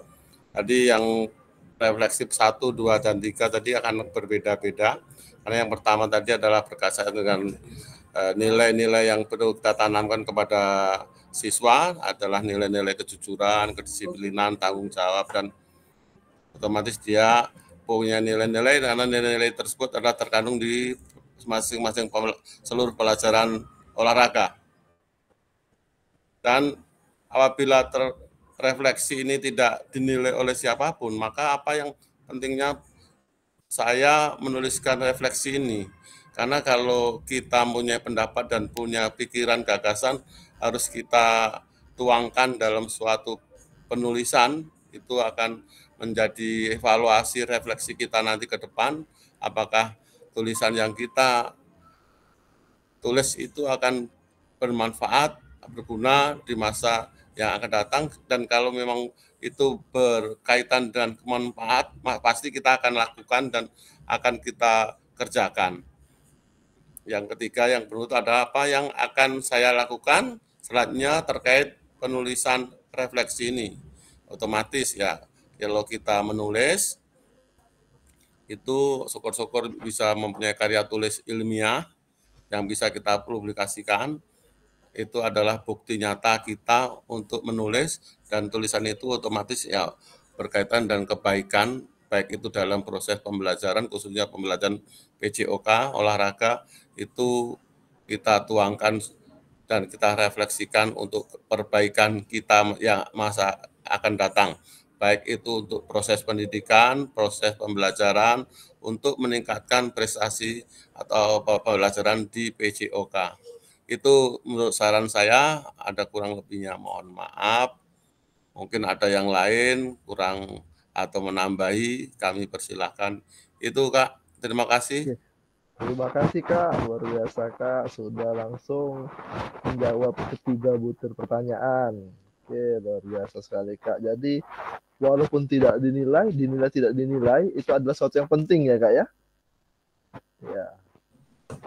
Tadi yang refleksif 1, 2, dan 3 tadi akan berbeda-beda. Karena yang pertama tadi adalah berkaitan dengan nilai-nilai yang perlu kita tanamkan kepada siswa adalah nilai-nilai kejujuran, kedisiplinan, tanggung jawab, dan otomatis dia punya nilai-nilai karena nilai-nilai tersebut adalah terkandung di masing-masing seluruh pelajaran olahraga. Dan apabila refleksi ini tidak dinilai oleh siapapun, maka apa yang pentingnya saya menuliskan refleksi ini? Karena kalau kita punya pendapat dan punya pikiran gagasan, harus kita tuangkan dalam suatu penulisan, itu akan menjadi evaluasi refleksi kita nanti ke depan, apakah tulisan yang kita tulis itu akan bermanfaat, berguna di masa yang akan datang, dan kalau memang itu berkaitan dengan kemanfaat, pasti kita akan lakukan dan akan kita kerjakan. Yang ketiga yang berikut adalah apa yang akan saya lakukan selanjutnya terkait penulisan refleksi ini. Otomatis ya, kalau kita menulis, itu syukur-syukur bisa mempunyai karya tulis ilmiah yang bisa kita publikasikan. Itu adalah bukti nyata kita untuk menulis, dan tulisan itu otomatis ya berkaitan dengan kebaikan, baik itu dalam proses pembelajaran, khususnya pembelajaran PJOK, olahraga, itu kita tuangkan dan kita refleksikan untuk perbaikan kita yang masa akan datang. Baik itu untuk proses pendidikan, proses pembelajaran, untuk meningkatkan prestasi atau pembelajaran di PJOK. Itu menurut saran saya, ada kurang lebihnya mohon maaf. Mungkin ada yang lain kurang atau menambahi, kami persilahkan. Itu Kak, terima kasih.
Terima kasih Kak, luar biasa Kak, sudah langsung menjawab ketiga butir pertanyaan. Oke, luar biasa sekali Kak. Jadi walaupun tidak dinilai tidak dinilai, itu adalah sesuatu yang penting ya Kak ya. Ya,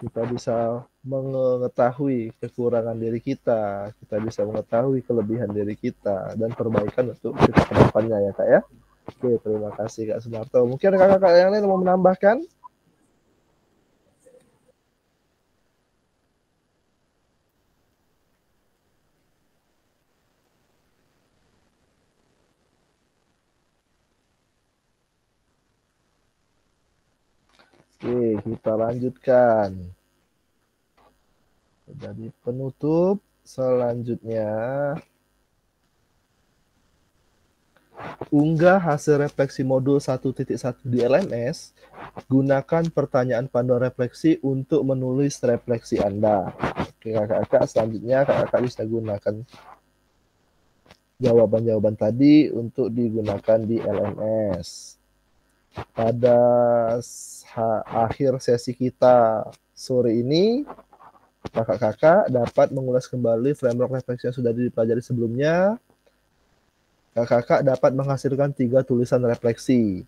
kita bisa mengetahui kekurangan diri kita bisa mengetahui kelebihan diri kita, dan perbaikan untuk kita ke depannya ya Kak ya. Oke, terima kasih Kak Sunarto. Mungkin ada kakak-kakak yang lain mau menambahkan? Oke, kita lanjutkan. Jadi penutup selanjutnya, unggah hasil refleksi modul 1.1 di LMS, gunakan pertanyaan panduan refleksi untuk menulis refleksi Anda. Oke kakak-kakak, selanjutnya kakak-kakak bisa gunakan jawaban-jawaban tadi untuk digunakan di LMS. Pada akhir sesi kita sore ini, kakak-kakak dapat mengulas kembali framework refleksi yang sudah dipelajari sebelumnya. Kakak-kakak dapat menghasilkan 3 tulisan refleksi.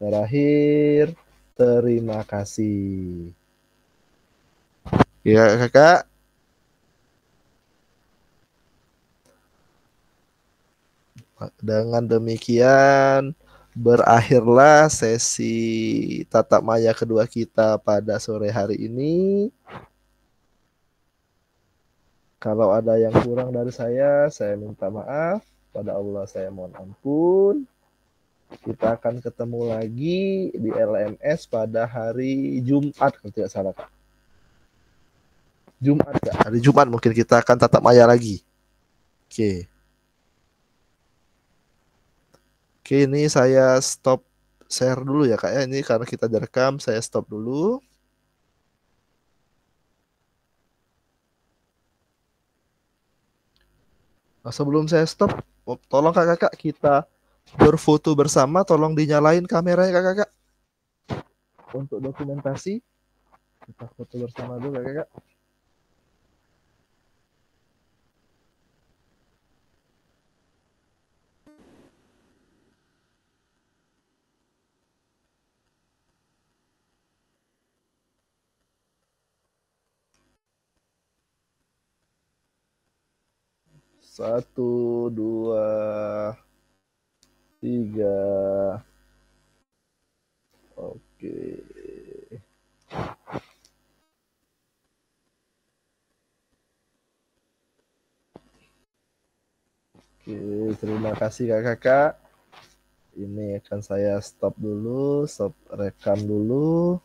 Terakhir, terima kasih. Ya, kakak. Dengan demikian, berakhirlah sesi tatap maya kedua kita pada sore hari ini. Kalau ada yang kurang dari saya minta maaf. Pada Allah saya mohon ampun. Kita akan ketemu lagi di LMS pada hari Jumat kalau tidak salah Kak. Jumat Kak. Hari Jumat mungkin kita akan tatap maya lagi. Oke. Oke, ini saya stop share dulu ya Kak ya. Ini karena kita direkam, saya stop dulu. Nah, sebelum saya stop, tolong kakak-kakak kita berfoto bersama, tolong dinyalain kameranya kakak-kakak. Untuk dokumentasi, kita foto bersama dulu kakak-kakak. 1, 2, 3. Oke. Oke, terima kasih kakak-kakak. Ini akan saya stop dulu, stop rekam dulu.